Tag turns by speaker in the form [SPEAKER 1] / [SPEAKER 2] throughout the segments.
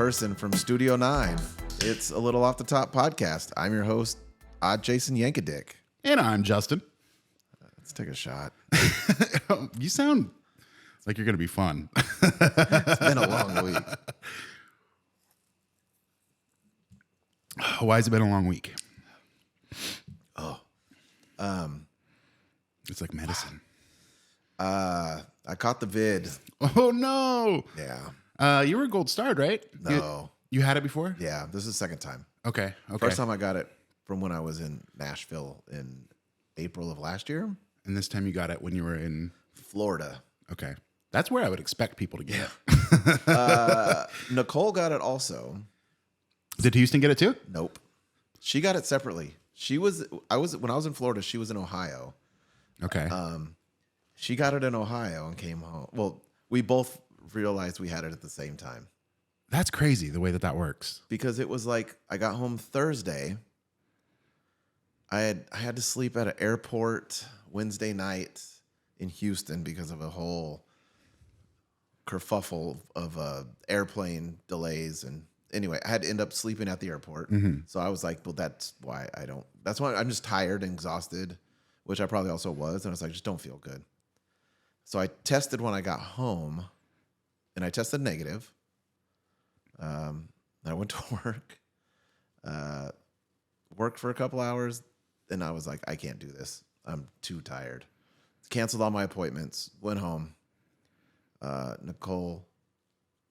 [SPEAKER 1] person from Studio 9. It's a Little Off the Top podcast. I'm your host, Odd Jason Yankadick.
[SPEAKER 2] And I'm Justin.
[SPEAKER 1] Let's take a shot.
[SPEAKER 2] You sound like you're going to be fun.
[SPEAKER 1] It's been a long week.
[SPEAKER 2] Why has it been a long week? It's like medicine.
[SPEAKER 1] I caught the vid.
[SPEAKER 2] Oh, no.
[SPEAKER 1] Yeah.
[SPEAKER 2] You were gold starred, right?
[SPEAKER 1] No.
[SPEAKER 2] You had it before?
[SPEAKER 1] Yeah, this is the second time.
[SPEAKER 2] Okay.
[SPEAKER 1] First time I got it from when I was in Nashville in April of last year.
[SPEAKER 2] And this time you got it when you were in
[SPEAKER 1] Florida.
[SPEAKER 2] Okay. That's where I would expect people to get it.
[SPEAKER 1] Nicole got it also.
[SPEAKER 2] Did Houston get it too?
[SPEAKER 1] Nope. She got it separately. When I was in Florida, she was in Ohio.
[SPEAKER 2] Okay.
[SPEAKER 1] She got it in Ohio and came home. Well, we both realized we had it at the same time.
[SPEAKER 2] That's crazy the way that works.
[SPEAKER 1] Because it was like I got home Thursday. I had to sleep at an airport Wednesday night in Houston because of a whole kerfuffle of airplane delays. And anyway, I had to end up sleeping at the airport. Mm-hmm. So I was like, well, that's why I'm just tired and exhausted, which I probably also was. And I was like, just don't feel good. So I tested when I got home and I tested negative. I went to work, worked for a couple hours, and I was like, I can't do this. I'm too tired. Canceled all my appointments, went home. Nicole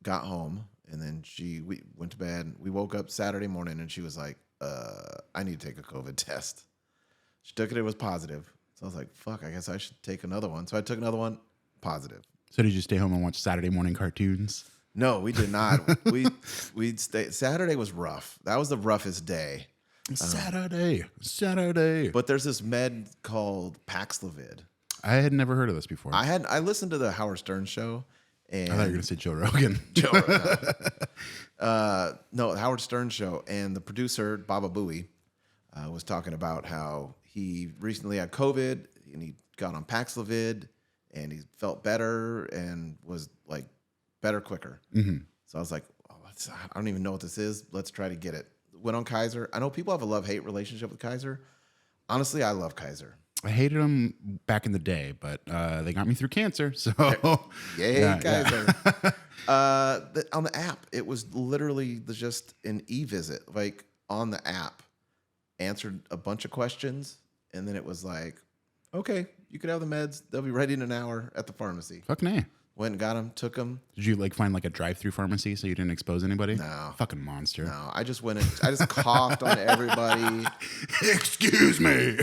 [SPEAKER 1] got home, and then we went to bed. We woke up Saturday morning, and she was like, I need to take a COVID test. She took it. It was positive. So I was like, fuck, I guess I should take another one. So I took another one, positive.
[SPEAKER 2] So did you stay home and watch Saturday morning cartoons?
[SPEAKER 1] No, we did not. We'd stay. Saturday was rough. That was the roughest day.
[SPEAKER 2] Saturday.
[SPEAKER 1] But there's this med called Paxlovid.
[SPEAKER 2] I had never heard of this before.
[SPEAKER 1] I listened to the Howard Stern show. And
[SPEAKER 2] I thought you were going to say Joe Rogan.
[SPEAKER 1] No, the Howard Stern show. And the producer, Baba Booey, was talking about how he recently had COVID and he got on Paxlovid and he felt better and was like better quicker. Mm-hmm. So I was like, I don't even know what this is. Let's try to get it. Went on Kaiser. I know people have a love-hate relationship with Kaiser. Honestly, I love Kaiser.
[SPEAKER 2] I hated them back in the day, but they got me through cancer. So
[SPEAKER 1] yay, yeah, Kaiser. Yeah. On the app, it was literally just an e-visit. Like on the app, answered a bunch of questions, and then it was like, okay, you could have the meds. They'll be ready in an hour at the pharmacy.
[SPEAKER 2] Fuck nah.
[SPEAKER 1] Went and got them, took them.
[SPEAKER 2] Did you find a drive-through pharmacy so you didn't expose anybody?
[SPEAKER 1] No.
[SPEAKER 2] Fucking monster.
[SPEAKER 1] No, I just went in, I just coughed on everybody.
[SPEAKER 2] Excuse me.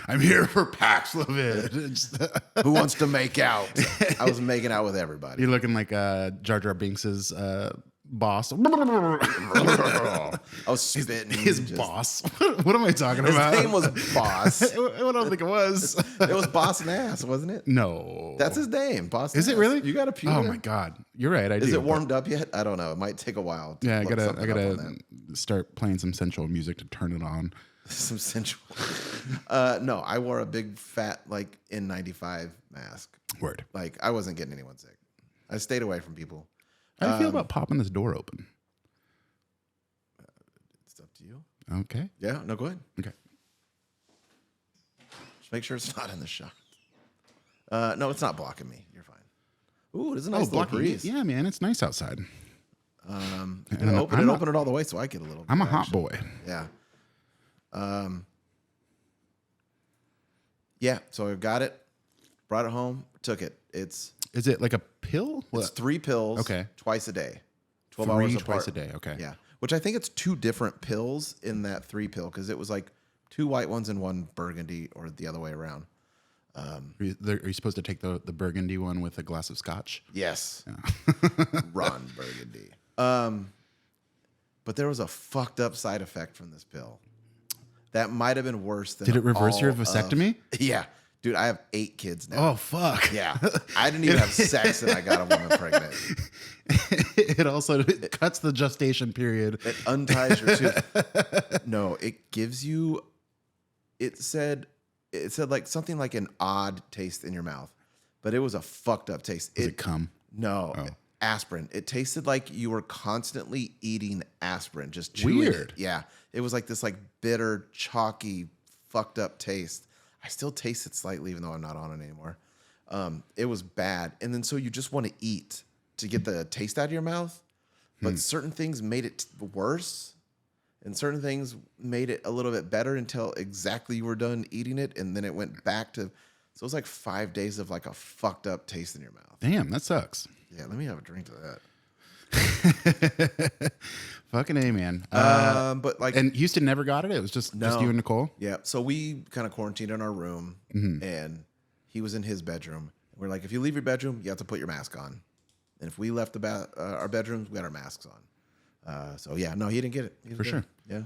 [SPEAKER 2] I'm here for Paxlovid.
[SPEAKER 1] Who wants to make out? I was making out with everybody.
[SPEAKER 2] You're looking like Jar Jar Binks's boss.
[SPEAKER 1] I was spitting.
[SPEAKER 2] His boss. What am I talking about?
[SPEAKER 1] His name was Boss.
[SPEAKER 2] I don't think it was.
[SPEAKER 1] It was Boss Nass, wasn't it?
[SPEAKER 2] No.
[SPEAKER 1] That's his name, Boss
[SPEAKER 2] Is
[SPEAKER 1] Nass.
[SPEAKER 2] it really?
[SPEAKER 1] You got a pew?
[SPEAKER 2] Oh my God. You're right.
[SPEAKER 1] Is it warmed up yet? I don't know. It might take a while.
[SPEAKER 2] Yeah, I gotta start playing some sensual music to turn it on.
[SPEAKER 1] Some sensual. No, I wore a big fat N95 mask.
[SPEAKER 2] Word.
[SPEAKER 1] I wasn't getting anyone sick. I stayed away from people.
[SPEAKER 2] How do you feel about popping this door open?
[SPEAKER 1] It's up to you.
[SPEAKER 2] Okay.
[SPEAKER 1] Yeah, no, go ahead.
[SPEAKER 2] Okay.
[SPEAKER 1] Just make sure it's not in the shot. No, it's not blocking me. You're fine. Ooh, there's a nice little breeze.
[SPEAKER 2] Yeah, man, it's nice outside.
[SPEAKER 1] Open it all the way so I get a little bit.
[SPEAKER 2] I'm a hot boy.
[SPEAKER 1] Yeah. Yeah, so I got it, brought it home, took it.
[SPEAKER 2] Is it like a pill?
[SPEAKER 1] It's 3 pills.
[SPEAKER 2] Okay.
[SPEAKER 1] Twice a day. 12 hours apart.
[SPEAKER 2] Twice a day. Okay.
[SPEAKER 1] Yeah. Which I think it's 2 different pills in that 3 pill because it was 2 white ones and 1 burgundy or the other way around.
[SPEAKER 2] Are you supposed to take the burgundy one with a glass of scotch?
[SPEAKER 1] Yes. Yeah. Ron Burgundy. But there was a fucked up side effect from this pill. That might have been worse than.
[SPEAKER 2] Did it reverse your vasectomy?
[SPEAKER 1] Yeah. Dude, I have 8 kids now.
[SPEAKER 2] Oh, fuck.
[SPEAKER 1] Yeah. I didn't even have sex and I got a woman pregnant.
[SPEAKER 2] It also cuts the gestation period.
[SPEAKER 1] It unties your tooth. No, it gives you, it said something like an odd taste in your mouth, but it was a fucked up taste.
[SPEAKER 2] Does it cum?
[SPEAKER 1] No.
[SPEAKER 2] Oh.
[SPEAKER 1] aspirin. It tasted like you were constantly eating aspirin, just chewing
[SPEAKER 2] Weird.
[SPEAKER 1] it. Yeah. It was like this like bitter, chalky, fucked up taste. I still taste it slightly, even though I'm not on it anymore. It was bad. And then so you just want to eat to get the taste out of your mouth. But certain things made it worse. And certain things made it a little bit better until exactly you were done eating it. And then it went back to, so it was like 5 days of like a fucked up taste in your mouth.
[SPEAKER 2] Damn, that sucks.
[SPEAKER 1] Yeah, let me have a drink of that.
[SPEAKER 2] Fucking A, man.
[SPEAKER 1] But like,
[SPEAKER 2] And Houston never got it? It was just you and Nicole?
[SPEAKER 1] yeah. So we kind of quarantined in our room and he was in his bedroom. We're like, if you leave your bedroom, you have to put your mask on. And if we left our bedrooms, we had our masks on. So yeah, no, he didn't get it.
[SPEAKER 2] For sure.
[SPEAKER 1] Yeah.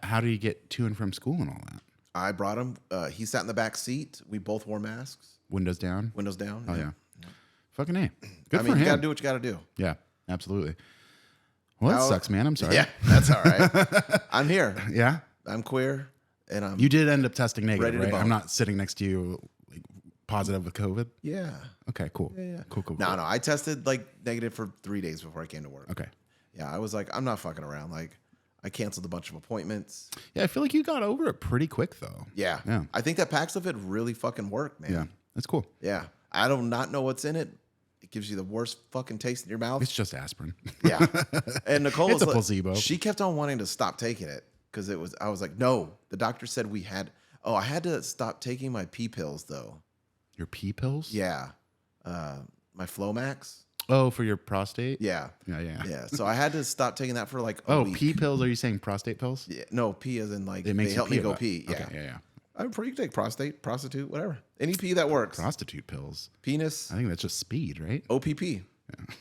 [SPEAKER 2] How do you get to and from school and all that?
[SPEAKER 1] I brought him. He sat in the back seat. We both wore masks.
[SPEAKER 2] Windows down?
[SPEAKER 1] Windows down.
[SPEAKER 2] Oh, yeah. Fucking A. Good
[SPEAKER 1] I
[SPEAKER 2] for
[SPEAKER 1] mean,
[SPEAKER 2] him.
[SPEAKER 1] you got to do what you got to do.
[SPEAKER 2] Yeah, absolutely. Well, that sucks, man. I'm sorry.
[SPEAKER 1] Yeah, that's all right. I'm here.
[SPEAKER 2] Yeah?
[SPEAKER 1] I'm queer, and I'm.
[SPEAKER 2] You did end up testing
[SPEAKER 1] Ready
[SPEAKER 2] negative,
[SPEAKER 1] to
[SPEAKER 2] right?
[SPEAKER 1] bump.
[SPEAKER 2] I'm not sitting next to you like, positive with COVID.
[SPEAKER 1] Yeah.
[SPEAKER 2] Okay, cool.
[SPEAKER 1] Yeah.
[SPEAKER 2] Cool.
[SPEAKER 1] No. I tested like negative for 3 days before I came to work.
[SPEAKER 2] Okay.
[SPEAKER 1] Yeah, I was like, I'm not fucking around. Like, I canceled a bunch of appointments.
[SPEAKER 2] Yeah, I feel like you got over it pretty quick, though.
[SPEAKER 1] Yeah.
[SPEAKER 2] Yeah.
[SPEAKER 1] I think that Paxlovid really fucking worked, man.
[SPEAKER 2] Yeah, that's cool.
[SPEAKER 1] Yeah. I do not know what's in it. It gives you the worst fucking taste in your mouth.
[SPEAKER 2] It's just aspirin.
[SPEAKER 1] Yeah. And Nicole
[SPEAKER 2] It's
[SPEAKER 1] was
[SPEAKER 2] a
[SPEAKER 1] like,
[SPEAKER 2] placebo.
[SPEAKER 1] she kept on wanting to stop taking it because I was like, no. The doctor said I had to stop taking my pee pills though.
[SPEAKER 2] Your pee pills?
[SPEAKER 1] Yeah. My Flomax.
[SPEAKER 2] Oh, for your prostate?
[SPEAKER 1] Yeah.
[SPEAKER 2] Yeah.
[SPEAKER 1] So I had to stop taking that for like a
[SPEAKER 2] Oh,
[SPEAKER 1] week.
[SPEAKER 2] pee pills? Are you saying prostate pills?
[SPEAKER 1] Yeah, no, pee as in like
[SPEAKER 2] It makes
[SPEAKER 1] they
[SPEAKER 2] you
[SPEAKER 1] help me
[SPEAKER 2] pee a
[SPEAKER 1] go
[SPEAKER 2] lot.
[SPEAKER 1] pee. Yeah.
[SPEAKER 2] Okay, yeah.
[SPEAKER 1] I'm pretty take prostitute, whatever. Any pee that works.
[SPEAKER 2] Prostitute pills.
[SPEAKER 1] Penis,
[SPEAKER 2] I think that's just speed, right?
[SPEAKER 1] OPP.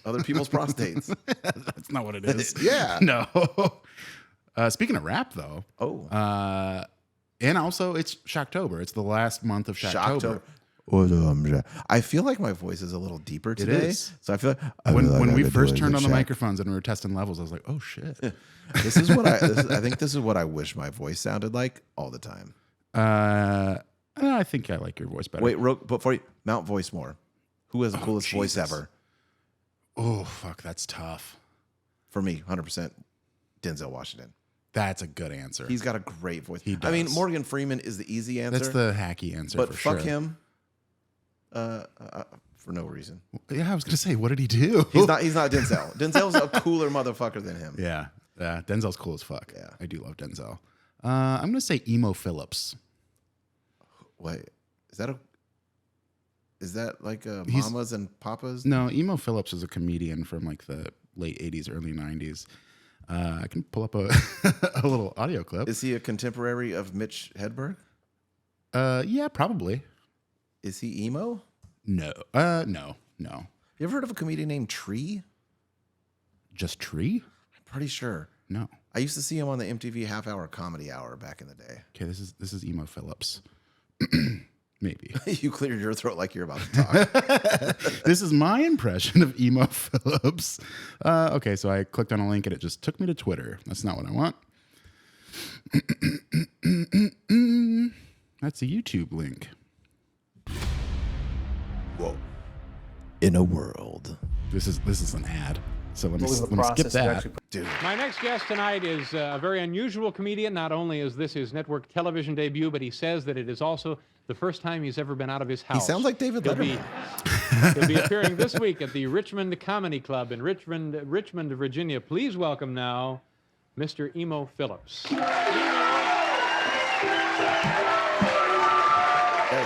[SPEAKER 1] Other people's prostates.
[SPEAKER 2] That's not what it is.
[SPEAKER 1] Yeah.
[SPEAKER 2] No. Speaking of rap, though.
[SPEAKER 1] Oh.
[SPEAKER 2] And also, it's Shaqtober. It's the last month of Shaqtober.
[SPEAKER 1] I feel like my voice is a little deeper today.
[SPEAKER 2] is.
[SPEAKER 1] So I feel like
[SPEAKER 2] When we first turned on the microphones and we were testing levels, I was like, oh, shit.
[SPEAKER 1] This is what I think this is what I wish my voice sounded like all the time.
[SPEAKER 2] I think I like your voice better.
[SPEAKER 1] Wait, before you mount voice more. Who has the coolest voice
[SPEAKER 2] Jesus.
[SPEAKER 1] ever?
[SPEAKER 2] Oh, fuck. That's tough.
[SPEAKER 1] For me, 100% Denzel Washington.
[SPEAKER 2] That's a good answer.
[SPEAKER 1] He's got a great voice.
[SPEAKER 2] He
[SPEAKER 1] I mean,
[SPEAKER 2] does.
[SPEAKER 1] Morgan Freeman is the easy answer.
[SPEAKER 2] That's the hacky answer,
[SPEAKER 1] but
[SPEAKER 2] for
[SPEAKER 1] fuck
[SPEAKER 2] sure.
[SPEAKER 1] him. For no reason.
[SPEAKER 2] Yeah, I was going to say, what did he do?
[SPEAKER 1] He's not Denzel. Denzel's a cooler motherfucker than him.
[SPEAKER 2] Yeah. Denzel's cool as fuck.
[SPEAKER 1] Yeah.
[SPEAKER 2] I do love Denzel. I'm going to say Emo Phillips.
[SPEAKER 1] Wait, is that like
[SPEAKER 2] He's-
[SPEAKER 1] Mamas and Papas?
[SPEAKER 2] No, Emo Phillips is a comedian from like the late 80s, early 90s. I can pull up a little audio clip.
[SPEAKER 1] Is he a contemporary of Mitch Hedberg?
[SPEAKER 2] Yeah, probably.
[SPEAKER 1] Is he emo?
[SPEAKER 2] No. No.
[SPEAKER 1] You ever heard of a comedian named Tree?
[SPEAKER 2] Just Tree?
[SPEAKER 1] I'm pretty sure.
[SPEAKER 2] No.
[SPEAKER 1] I used to see him on the MTV Half Hour Comedy Hour back in the day.
[SPEAKER 2] Okay, this is Emo Phillips. Maybe.
[SPEAKER 1] You cleared your throat like you're about to talk.
[SPEAKER 2] This is my impression of Emo Phillips. Okay, so I clicked on a link and it just took me to Twitter. That's not what I want. That's a YouTube link.
[SPEAKER 1] Whoa. In a world.
[SPEAKER 2] This is an ad. So let me skip
[SPEAKER 3] process of
[SPEAKER 2] that.
[SPEAKER 3] actually
[SPEAKER 1] Dude.
[SPEAKER 4] My next guest tonight is a very unusual comedian. Not only is this his network television debut, but he says that it is also the first time he's ever been out of his house.
[SPEAKER 1] He sounds like David Letterman.
[SPEAKER 4] He'll be appearing this week at the Richmond Comedy Club in Richmond, Virginia. Please welcome now Mr. Emo Phillips.
[SPEAKER 1] There you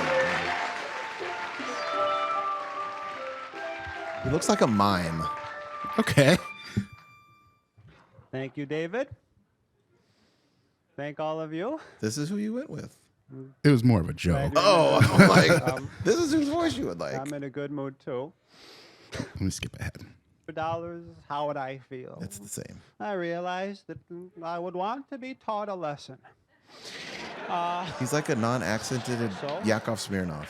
[SPEAKER 1] go. He looks like a mime.
[SPEAKER 2] Okay.
[SPEAKER 3] Thank you, David. Thank all of you.
[SPEAKER 1] This is who you went with.
[SPEAKER 2] It was more of a joke.
[SPEAKER 1] Oh, I'm like, this is whose voice you would like.
[SPEAKER 3] I'm in a good mood too.
[SPEAKER 2] Let me skip ahead.
[SPEAKER 3] $4, how would I feel?
[SPEAKER 1] It's the same.
[SPEAKER 3] I realized that I would want to be taught a lesson.
[SPEAKER 1] He's like a non-accented
[SPEAKER 3] So?
[SPEAKER 1] Yakov Smirnoff.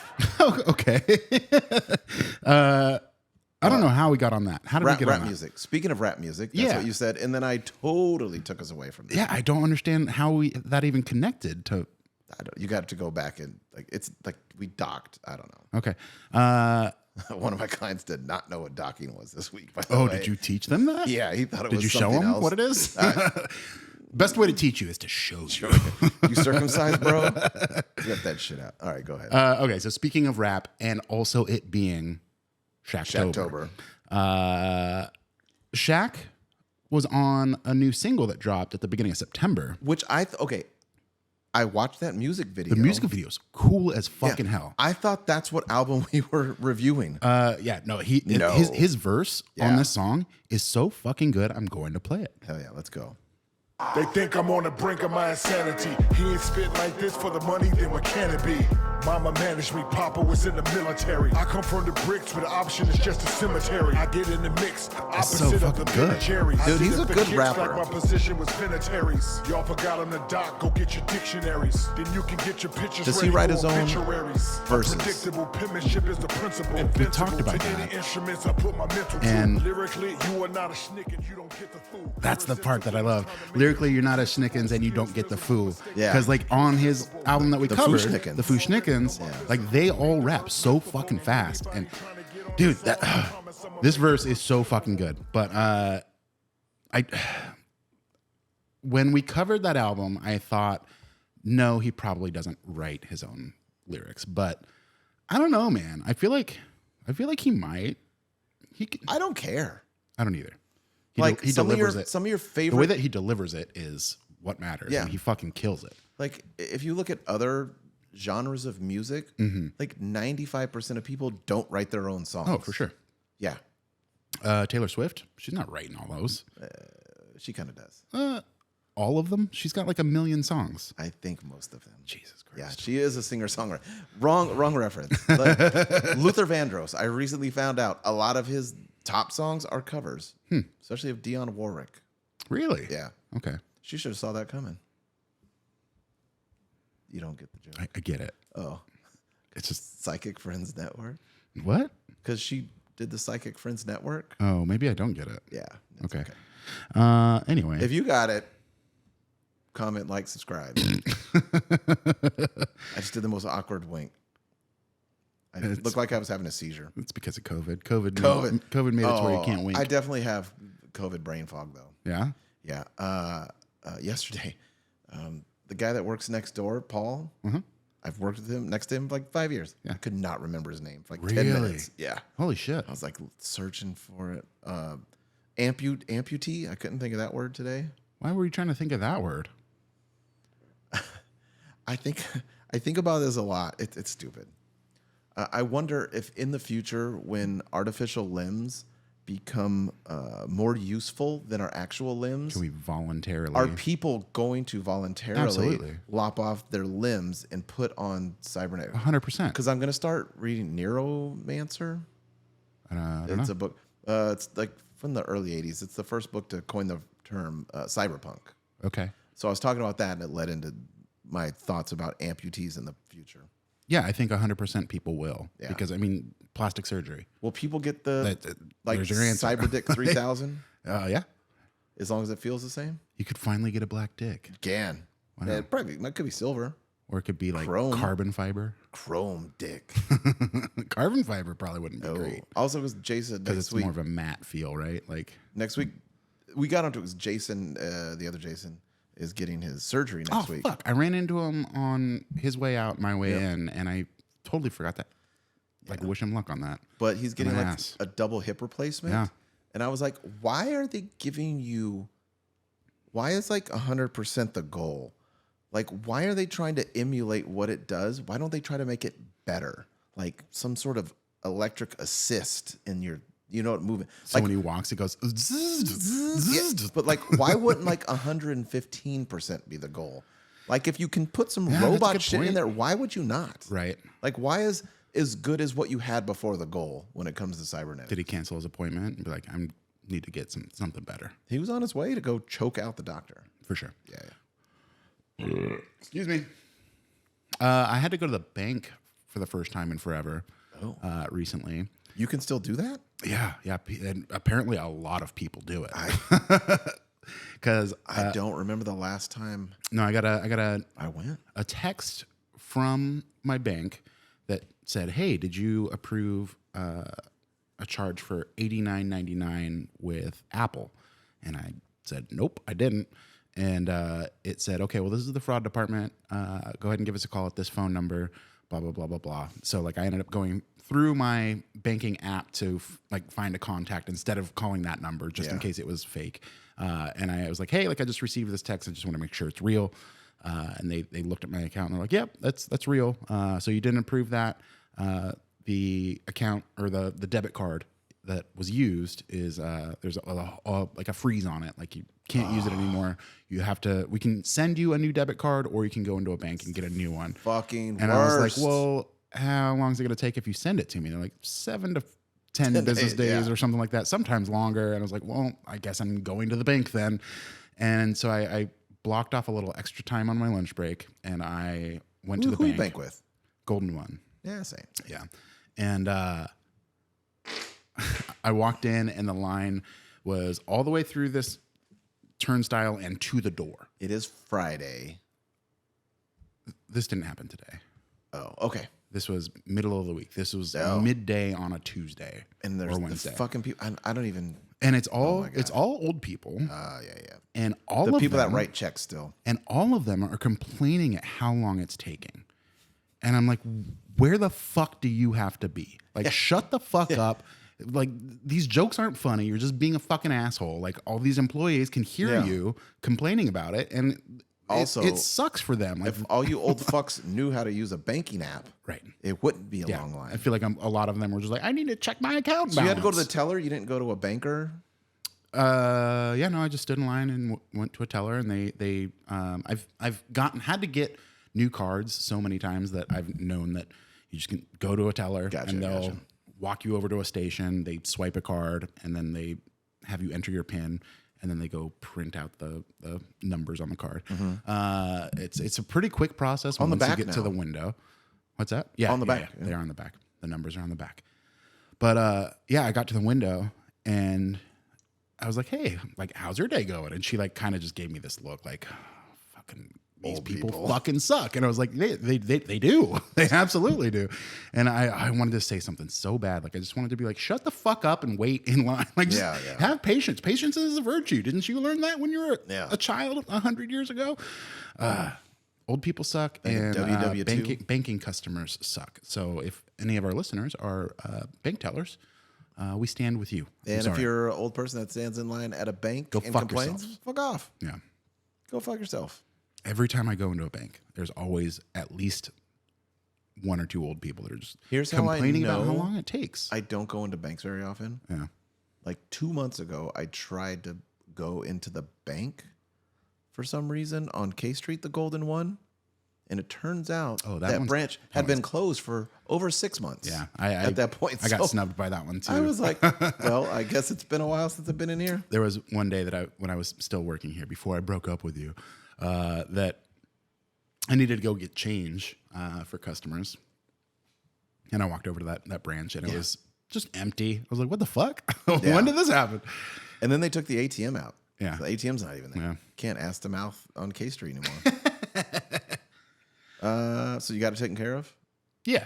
[SPEAKER 2] Okay. I don't know how we got on that. How did we
[SPEAKER 1] Rap
[SPEAKER 2] get on that?
[SPEAKER 1] music. Speaking of rap music, that's
[SPEAKER 2] Yeah.
[SPEAKER 1] what you said, and then I totally took us away from that.
[SPEAKER 2] Yeah, I don't understand how that even connected to.
[SPEAKER 1] You got to go back and like it's like we docked. I don't know.
[SPEAKER 2] Okay.
[SPEAKER 1] One of my clients did not know what docking was this week. By the
[SPEAKER 2] Oh,
[SPEAKER 1] way.
[SPEAKER 2] did you teach them that?
[SPEAKER 1] Yeah, he thought it
[SPEAKER 2] Did
[SPEAKER 1] was
[SPEAKER 2] you show
[SPEAKER 1] something
[SPEAKER 2] them
[SPEAKER 1] else.
[SPEAKER 2] what it is? Best way to teach you is to show you.
[SPEAKER 1] You circumcised, bro? Get that shit out. All right, go ahead.
[SPEAKER 2] Okay, so speaking of rap, and also it being Shaqtober. Shaq was on a new single that dropped at the beginning of September.
[SPEAKER 1] Which I watched that music video.
[SPEAKER 2] The music video is cool as fucking
[SPEAKER 1] Yeah.
[SPEAKER 2] hell.
[SPEAKER 1] I thought that's what album we were reviewing.
[SPEAKER 2] His verse on
[SPEAKER 1] Yeah.
[SPEAKER 2] this song is so fucking good. I'm going to play it.
[SPEAKER 1] Hell yeah, let's go.
[SPEAKER 5] They think I'm on the brink of my insanity. He ain't spit like this for the money, then what can it be? Mama managed me, Papa was in the military. I come from the bricks where the option is just a cemetery. I get in the mix, opposite of the
[SPEAKER 2] fucking good.
[SPEAKER 5] Ben and Jerry's.
[SPEAKER 1] Dude, he's
[SPEAKER 5] I did
[SPEAKER 1] a
[SPEAKER 5] it for
[SPEAKER 1] good
[SPEAKER 5] kicks
[SPEAKER 1] rapper.
[SPEAKER 5] Like my position was penitentiaries. Y'all forgot on the dock, go get your dictionaries. Then you can get your pictures
[SPEAKER 1] Does he
[SPEAKER 5] ready
[SPEAKER 1] write
[SPEAKER 5] for
[SPEAKER 1] his own
[SPEAKER 5] obituaries.
[SPEAKER 1] verses?
[SPEAKER 5] Predictable penmanship is the principle.
[SPEAKER 2] And we talked about
[SPEAKER 5] to
[SPEAKER 2] that.
[SPEAKER 5] any instruments I put my mental
[SPEAKER 2] And
[SPEAKER 5] to. Lyrically, you are not a schnick and you don't get the fool.
[SPEAKER 2] That's the part that I love. Lyrically, you're not a Schnickens and you don't get the foo.
[SPEAKER 1] Yeah.
[SPEAKER 2] Because like on his album that we
[SPEAKER 1] The
[SPEAKER 2] covered,
[SPEAKER 1] Foo-Schnickens.
[SPEAKER 2] the Foo-Schnickens, like they all rap so fucking fast. And dude, this verse is so fucking good. But when we covered that album, I thought, no, he probably doesn't write his own lyrics. But I don't know, man. I feel like he might.
[SPEAKER 1] I don't care.
[SPEAKER 2] I don't either.
[SPEAKER 1] Like
[SPEAKER 2] He
[SPEAKER 1] some of
[SPEAKER 2] delivers it.
[SPEAKER 1] your
[SPEAKER 2] The way
[SPEAKER 1] favorite.
[SPEAKER 2] that he delivers it is what matters.
[SPEAKER 1] Yeah.
[SPEAKER 2] And he fucking kills it.
[SPEAKER 1] Like if you look at other genres of music, like 95% of people don't write their own songs.
[SPEAKER 2] Oh, for sure.
[SPEAKER 1] Yeah,
[SPEAKER 2] Taylor Swift, she's not writing all those.
[SPEAKER 1] she kind of does.
[SPEAKER 2] All of them? She's got like 1 million songs.
[SPEAKER 1] I think most of them.
[SPEAKER 2] Jesus Christ.
[SPEAKER 1] Yeah, she is a singer-songwriter. Wrong reference. Like, Luther Vandross. I recently found out a lot of his top songs are covers, especially of Dionne Warwick.
[SPEAKER 2] Really?
[SPEAKER 1] Yeah,
[SPEAKER 2] Okay.
[SPEAKER 1] she should have saw that coming. You don't get the joke.
[SPEAKER 2] I get it.
[SPEAKER 1] Oh,
[SPEAKER 2] It's just,
[SPEAKER 1] Psychic Friends Network,
[SPEAKER 2] what?
[SPEAKER 1] because she did the Psychic Friends Network.
[SPEAKER 2] Oh, maybe I don't get it.
[SPEAKER 1] Yeah. it's
[SPEAKER 2] Okay. Anyway.
[SPEAKER 1] If you got it, comment, like, subscribe. I just did the most awkward wink. I looked like I was having a seizure.
[SPEAKER 2] It's because of COVID. COVID made it to where you can't wink.
[SPEAKER 1] I definitely have COVID brain fog, though.
[SPEAKER 2] Yeah?
[SPEAKER 1] Yeah. Yesterday, the guy that works next door, Paul, I've worked with him next to him for like 5 years.
[SPEAKER 2] Yeah.
[SPEAKER 1] I could not remember his name for like
[SPEAKER 2] Really?
[SPEAKER 1] 10 minutes. Yeah.
[SPEAKER 2] Holy shit.
[SPEAKER 1] I was like searching for it. Amputee. I couldn't think of that word today.
[SPEAKER 2] Why were you trying to think of that word?
[SPEAKER 1] I think about this a lot. It's stupid. I wonder if in the future, when artificial limbs become more useful than our actual limbs,
[SPEAKER 2] Can we voluntarily?
[SPEAKER 1] are people going to voluntarily
[SPEAKER 2] Absolutely.
[SPEAKER 1] lop off their limbs and put on cybernetic?
[SPEAKER 2] 100%.
[SPEAKER 1] Because I'm going to start reading Neuromancer.
[SPEAKER 2] I don't
[SPEAKER 1] It's
[SPEAKER 2] know.
[SPEAKER 1] a book. It's like from the early 80s. It's the first book to coin the term cyberpunk.
[SPEAKER 2] Okay.
[SPEAKER 1] So I was talking about that, and it led into my thoughts about amputees in the future.
[SPEAKER 2] Yeah, I think 100% people will.
[SPEAKER 1] Yeah.
[SPEAKER 2] Because, I mean, plastic surgery.
[SPEAKER 1] Will people get the like
[SPEAKER 2] there's your answer.
[SPEAKER 1] Cyberdick 3000
[SPEAKER 2] Yeah.
[SPEAKER 1] as long as it feels the same?
[SPEAKER 2] You could finally get a black dick.
[SPEAKER 1] Can.
[SPEAKER 2] Wow.
[SPEAKER 1] It probably it could be silver.
[SPEAKER 2] Or it could be like
[SPEAKER 1] Chrome.
[SPEAKER 2] carbon fiber.
[SPEAKER 1] Chrome dick.
[SPEAKER 2] Carbon fiber probably wouldn't be
[SPEAKER 1] Oh.
[SPEAKER 2] great.
[SPEAKER 1] Also, it was Jason
[SPEAKER 2] Because
[SPEAKER 1] next
[SPEAKER 2] it's
[SPEAKER 1] week.
[SPEAKER 2] more of a matte feel, right? Like,
[SPEAKER 1] Next week, we got onto it. It was Jason, the other Jason, is getting his surgery next week.
[SPEAKER 2] fuck. I ran into him on his way out, my way in, and I totally forgot that. Like, wish him luck on that.
[SPEAKER 1] But he's getting like
[SPEAKER 2] ass.
[SPEAKER 1] a double hip replacement.
[SPEAKER 2] Yeah.
[SPEAKER 1] And I was like, why are they giving you, why is like 100% the goal? Like, why are they trying to emulate what it does? Why don't they try to make it better? Like some sort of electric assist in your, movement.
[SPEAKER 2] So
[SPEAKER 1] Like,
[SPEAKER 2] when he walks, it goes.
[SPEAKER 1] yeah, but like, why wouldn't like 115% be the goal? Like, if you can put some
[SPEAKER 2] that's a
[SPEAKER 1] robot
[SPEAKER 2] good
[SPEAKER 1] shit in
[SPEAKER 2] point.
[SPEAKER 1] there, why would you not?
[SPEAKER 2] Right.
[SPEAKER 1] Like, why is as good as what you had before the goal when it comes to cybernetics?
[SPEAKER 2] Did he cancel his appointment and be like, I need to get something better?
[SPEAKER 1] He was on his way to go choke out the doctor.
[SPEAKER 2] For sure.
[SPEAKER 1] Yeah.
[SPEAKER 2] Excuse me. I had to go to the bank for the first time in forever recently.
[SPEAKER 1] You can still do that?
[SPEAKER 2] Yeah. And apparently a lot of people do it. Because
[SPEAKER 1] I don't remember the last time
[SPEAKER 2] no, I got
[SPEAKER 1] I went.
[SPEAKER 2] a text from my bank that said, "Hey, did you approve a charge for $89.99 with Apple?" And I said, "Nope, I didn't." And it said, "Okay, well, this is the fraud department. Go ahead and give us a call at this phone number." Blah blah blah blah blah. So like I ended up going through my banking app to like find a contact instead of calling that number just in case it was fake. And I was like, "Hey, like I just received this text. I just want to make sure it's real." And they looked at my account and they're like, "Yep, that's real. So you didn't approve that. The account or the debit card that was used is there's like a freeze on it. Like you can't use it anymore. You have to. We can send you a new debit card, or you can go into a bank and get a new one."
[SPEAKER 1] Fucking
[SPEAKER 2] And
[SPEAKER 1] worst.
[SPEAKER 2] I was like, "Well, how long is it going to take if you send it to me?" They're like 7 to 10 business days or something like that. Sometimes longer. And I was like, "Well, I guess I'm going to the bank then." And so I blocked off a little extra time on my lunch break, and I went to the
[SPEAKER 1] Who
[SPEAKER 2] bank.
[SPEAKER 1] you bank with?
[SPEAKER 2] Golden One.
[SPEAKER 1] Yeah, same.
[SPEAKER 2] Yeah. And I walked in, and the line was all the way through this turnstile and to the door.
[SPEAKER 1] It is Friday.
[SPEAKER 2] This didn't happen today.
[SPEAKER 1] Oh, okay.
[SPEAKER 2] This was middle of the week. This was midday on a Tuesday
[SPEAKER 1] And there's
[SPEAKER 2] or
[SPEAKER 1] the
[SPEAKER 2] Wednesday.
[SPEAKER 1] fucking people. I don't even.
[SPEAKER 2] And it's all old people.
[SPEAKER 1] Yeah.
[SPEAKER 2] And all
[SPEAKER 1] The
[SPEAKER 2] of
[SPEAKER 1] people
[SPEAKER 2] them,
[SPEAKER 1] that write checks still.
[SPEAKER 2] and all of them are complaining at how long it's taking. And I'm like, where the fuck do you have to be? Like, shut the fuck up. Like, these jokes aren't funny. You're just being a fucking asshole. Like, all these employees can hear you complaining about it. And
[SPEAKER 1] Also,
[SPEAKER 2] it sucks for them. Like,
[SPEAKER 1] If all you old fucks knew how to use a banking app,
[SPEAKER 2] right.
[SPEAKER 1] it wouldn't be a long line.
[SPEAKER 2] I feel like a lot of them were just like, I need to check my account
[SPEAKER 1] So you had to go to the
[SPEAKER 2] balance.
[SPEAKER 1] teller? You didn't go to a banker?
[SPEAKER 2] Yeah, no, I just stood in line and went to a teller, and I've had to get new cards so many times that I've known that you just can go to a teller and they'll walk you over to a station. They swipe a card, and then they have you enter your PIN, and then they go print out the numbers on the card. It's a pretty quick process
[SPEAKER 1] On the
[SPEAKER 2] once
[SPEAKER 1] back
[SPEAKER 2] you get to
[SPEAKER 1] now.
[SPEAKER 2] the window. What's that? Yeah,
[SPEAKER 1] On the back,
[SPEAKER 2] yeah. They're on the back. The numbers are on the back. But yeah, I got to the window, and I was like, "Hey, like, how's your day going?" And she like kind of just gave me this look, like, "Fucking these people fucking suck." And I was like, "They do, they absolutely do." And I wanted to say something so bad, like I just wanted to be like, "Shut the fuck up and wait in line." Like, just have patience. Patience is a virtue. Didn't you learn that when you were a child 100 years ago? Old people suck, and banking customers suck. So if any of our listeners are bank tellers, we stand with you.
[SPEAKER 1] And if you're an old person that stands in line at a bank and complains, fuck off.
[SPEAKER 2] Yeah.
[SPEAKER 1] Go fuck yourself.
[SPEAKER 2] Every time I go into a bank, there's always at least 1 or 2 old people that are just complaining about how long it takes.
[SPEAKER 1] I don't go into banks very often.
[SPEAKER 2] Yeah.
[SPEAKER 1] Like 2 months ago, I tried to go into the bank for some reason on K Street, the Golden One. And it turns out that branch had been closed for over 6 months.
[SPEAKER 2] Yeah.
[SPEAKER 1] At that point.
[SPEAKER 2] I got snubbed by that one too.
[SPEAKER 1] I was like, well, I guess it's been a while since I've been in here.
[SPEAKER 2] There was one day that when I was still working here before I broke up with you, that I needed to go get change for customers. And I walked over to that branch, and it was just empty. I was like, what the fuck? When did this happen?
[SPEAKER 1] And then they took the ATM out.
[SPEAKER 2] Yeah.
[SPEAKER 1] So the ATM's not even there.
[SPEAKER 2] Yeah.
[SPEAKER 1] Can't ask to mouth on K Street anymore. So you got it taken care of?
[SPEAKER 2] Yeah.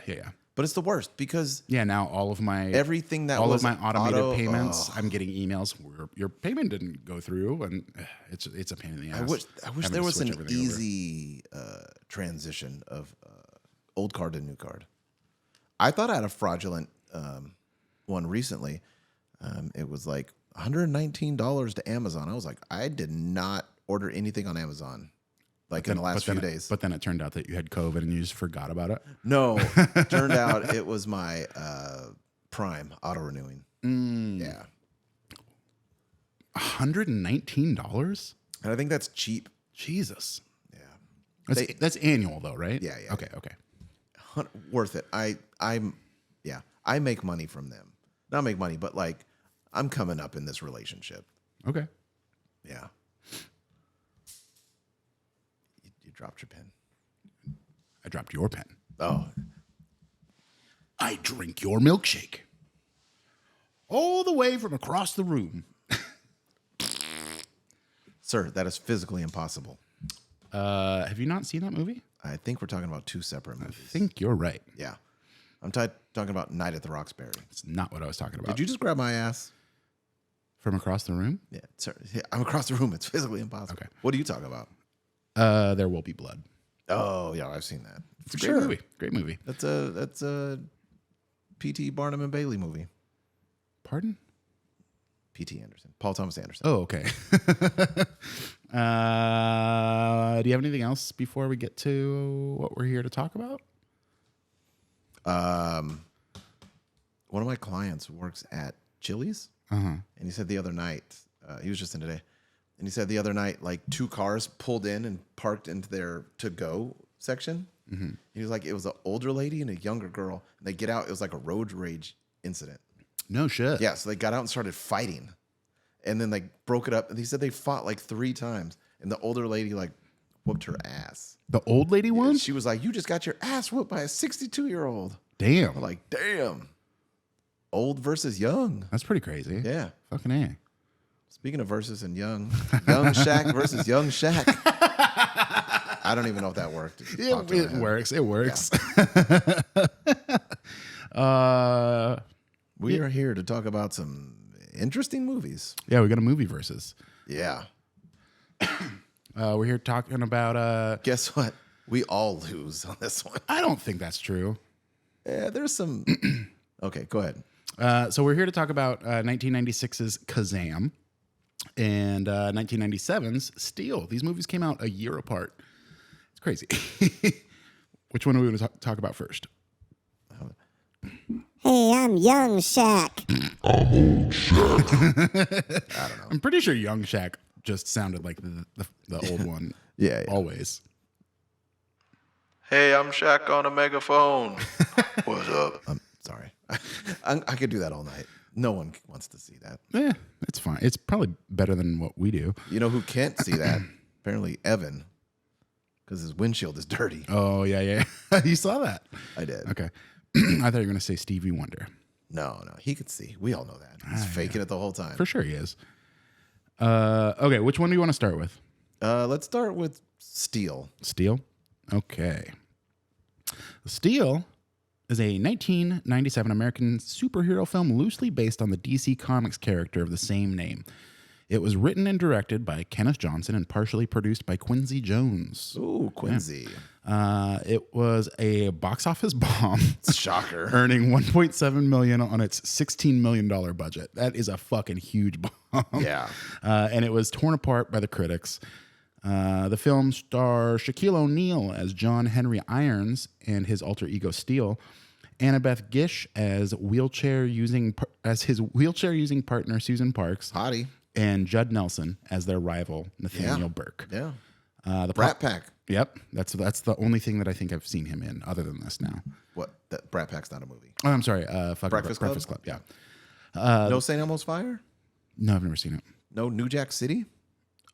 [SPEAKER 1] But it's the worst because
[SPEAKER 2] now all of my
[SPEAKER 1] everything that
[SPEAKER 2] all
[SPEAKER 1] was
[SPEAKER 2] of my automated payments, I'm getting emails where your payment didn't go through, and it's a pain in the ass.
[SPEAKER 1] I wish there was an easy transition of old card to new card. I thought I had a fraudulent one recently. It was like $119 to Amazon. I was like, I did not order anything on Amazon. In the last few days.
[SPEAKER 2] But then it turned out that you had COVID and you just forgot about it.
[SPEAKER 1] No, turned out it was my Prime auto renewing. Yeah,
[SPEAKER 2] $119.
[SPEAKER 1] And I think that's cheap.
[SPEAKER 2] Jesus.
[SPEAKER 1] Yeah,
[SPEAKER 2] That's annual though, right?
[SPEAKER 1] Yeah.
[SPEAKER 2] Okay.
[SPEAKER 1] Worth it. I make money from them. Not make money, but like I'm coming up in this relationship.
[SPEAKER 2] Okay.
[SPEAKER 1] Yeah. You dropped your pen.
[SPEAKER 2] I dropped your pen.
[SPEAKER 1] Oh.
[SPEAKER 2] I drink your milkshake. All the way from across the room.
[SPEAKER 1] Sir, that is physically impossible.
[SPEAKER 2] Have you not seen that movie?
[SPEAKER 1] I think we're talking about 2 separate movies.
[SPEAKER 2] I think you're right.
[SPEAKER 1] Yeah. I'm talking about Night at the Roxbury.
[SPEAKER 2] It's not what I was talking about.
[SPEAKER 1] Did you just grab my ass?
[SPEAKER 2] From across the room?
[SPEAKER 1] Yeah, sorry. Yeah, I'm across the room. It's physically impossible.
[SPEAKER 2] Okay.
[SPEAKER 1] What are you talking about?
[SPEAKER 2] There Will Be Blood.
[SPEAKER 1] Oh, yeah, I've seen that.
[SPEAKER 2] It's a great movie. Great movie.
[SPEAKER 1] That's a P.T. Barnum and Bailey movie.
[SPEAKER 2] Pardon?
[SPEAKER 1] P.T. Anderson. Paul Thomas Anderson.
[SPEAKER 2] Oh, okay. Do you have anything else before we get to what we're here to talk about?
[SPEAKER 1] One of my clients works at Chili's, and he said the other night, he was just in today, and he said the other night, like 2 cars pulled in and parked into their to-go section. He was like, it was an older lady and a younger girl, and they get out, it was like a road rage incident.
[SPEAKER 2] No shit.
[SPEAKER 1] Yeah, so they got out and started fighting, and then they broke it up, and he said they fought like 3 times, and the older lady like whooped her ass.
[SPEAKER 2] The old lady one?
[SPEAKER 1] She was like, you just got your ass whooped by a 62-year-old.
[SPEAKER 2] Damn.
[SPEAKER 1] I'm like, damn. Old versus young.
[SPEAKER 2] That's pretty crazy.
[SPEAKER 1] Yeah.
[SPEAKER 2] Fucking A.
[SPEAKER 1] Speaking of versus and young Shaq versus young Shaq. I don't even know if that worked.
[SPEAKER 2] It works. It works.
[SPEAKER 1] We are here to talk about some interesting movies.
[SPEAKER 2] Yeah, we got a movie versus.
[SPEAKER 1] Yeah.
[SPEAKER 2] We're here talking about.
[SPEAKER 1] Guess what? We all lose on this one.
[SPEAKER 2] I don't think that's true.
[SPEAKER 1] Yeah, there's some. Okay, go ahead.
[SPEAKER 2] So we're here to talk about 1996's Kazaam and 1997's Steel. These movies came out a year apart. It's crazy. Which one are we going to talk about first?
[SPEAKER 6] Hey, I'm young Shaq.
[SPEAKER 1] I don't know.
[SPEAKER 2] I'm pretty sure young Shaq just sounded like the old one.
[SPEAKER 1] Yeah.
[SPEAKER 2] Always.
[SPEAKER 1] Hey, I'm Shaq on a megaphone. What's up? I'm sorry. I could do that all night. No one wants to see that.
[SPEAKER 2] Yeah, it's fine. It's probably better than what we do.
[SPEAKER 1] You know who can't see that? Apparently Evan, because his windshield is dirty.
[SPEAKER 2] Oh, yeah. You saw that?
[SPEAKER 1] I did.
[SPEAKER 2] Okay. I thought you were going to say Stevie Wonder.
[SPEAKER 1] No, he could see. We all know that. He's faking it the whole time.
[SPEAKER 2] For sure he is. Okay, which one do you want to start with?
[SPEAKER 1] Let's start with Steel.
[SPEAKER 2] Steel? Okay. Steel is a 1997 American superhero film loosely based on the DC Comics character of the same name. It was written and directed by Kenneth Johnson and partially produced by Quincy Jones.
[SPEAKER 1] Ooh, Quincy.
[SPEAKER 2] It was a box office bomb.
[SPEAKER 1] Shocker.
[SPEAKER 2] Earning $1.7 million on its $16 million budget. That is a fucking huge bomb.
[SPEAKER 1] Yeah.
[SPEAKER 2] And it was torn apart by the critics. The film stars Shaquille O'Neal as John Henry Irons and his alter ego Steel, Annabeth Gish as his wheelchair using partner Susan Parks,
[SPEAKER 1] Hottie.
[SPEAKER 2] and Judd Nelson as their rival Nathaniel Burke.
[SPEAKER 1] Yeah.
[SPEAKER 2] The
[SPEAKER 1] Brat Pack.
[SPEAKER 2] Yep, that's the only thing that I think I've seen him in other than this now.
[SPEAKER 1] What? That Brat Pack's not a movie.
[SPEAKER 2] Oh, I'm sorry,
[SPEAKER 1] Breakfast
[SPEAKER 2] Club. Yeah.
[SPEAKER 1] No St. Elmo's Fire?
[SPEAKER 2] No, I've never seen it.
[SPEAKER 1] No New Jack City?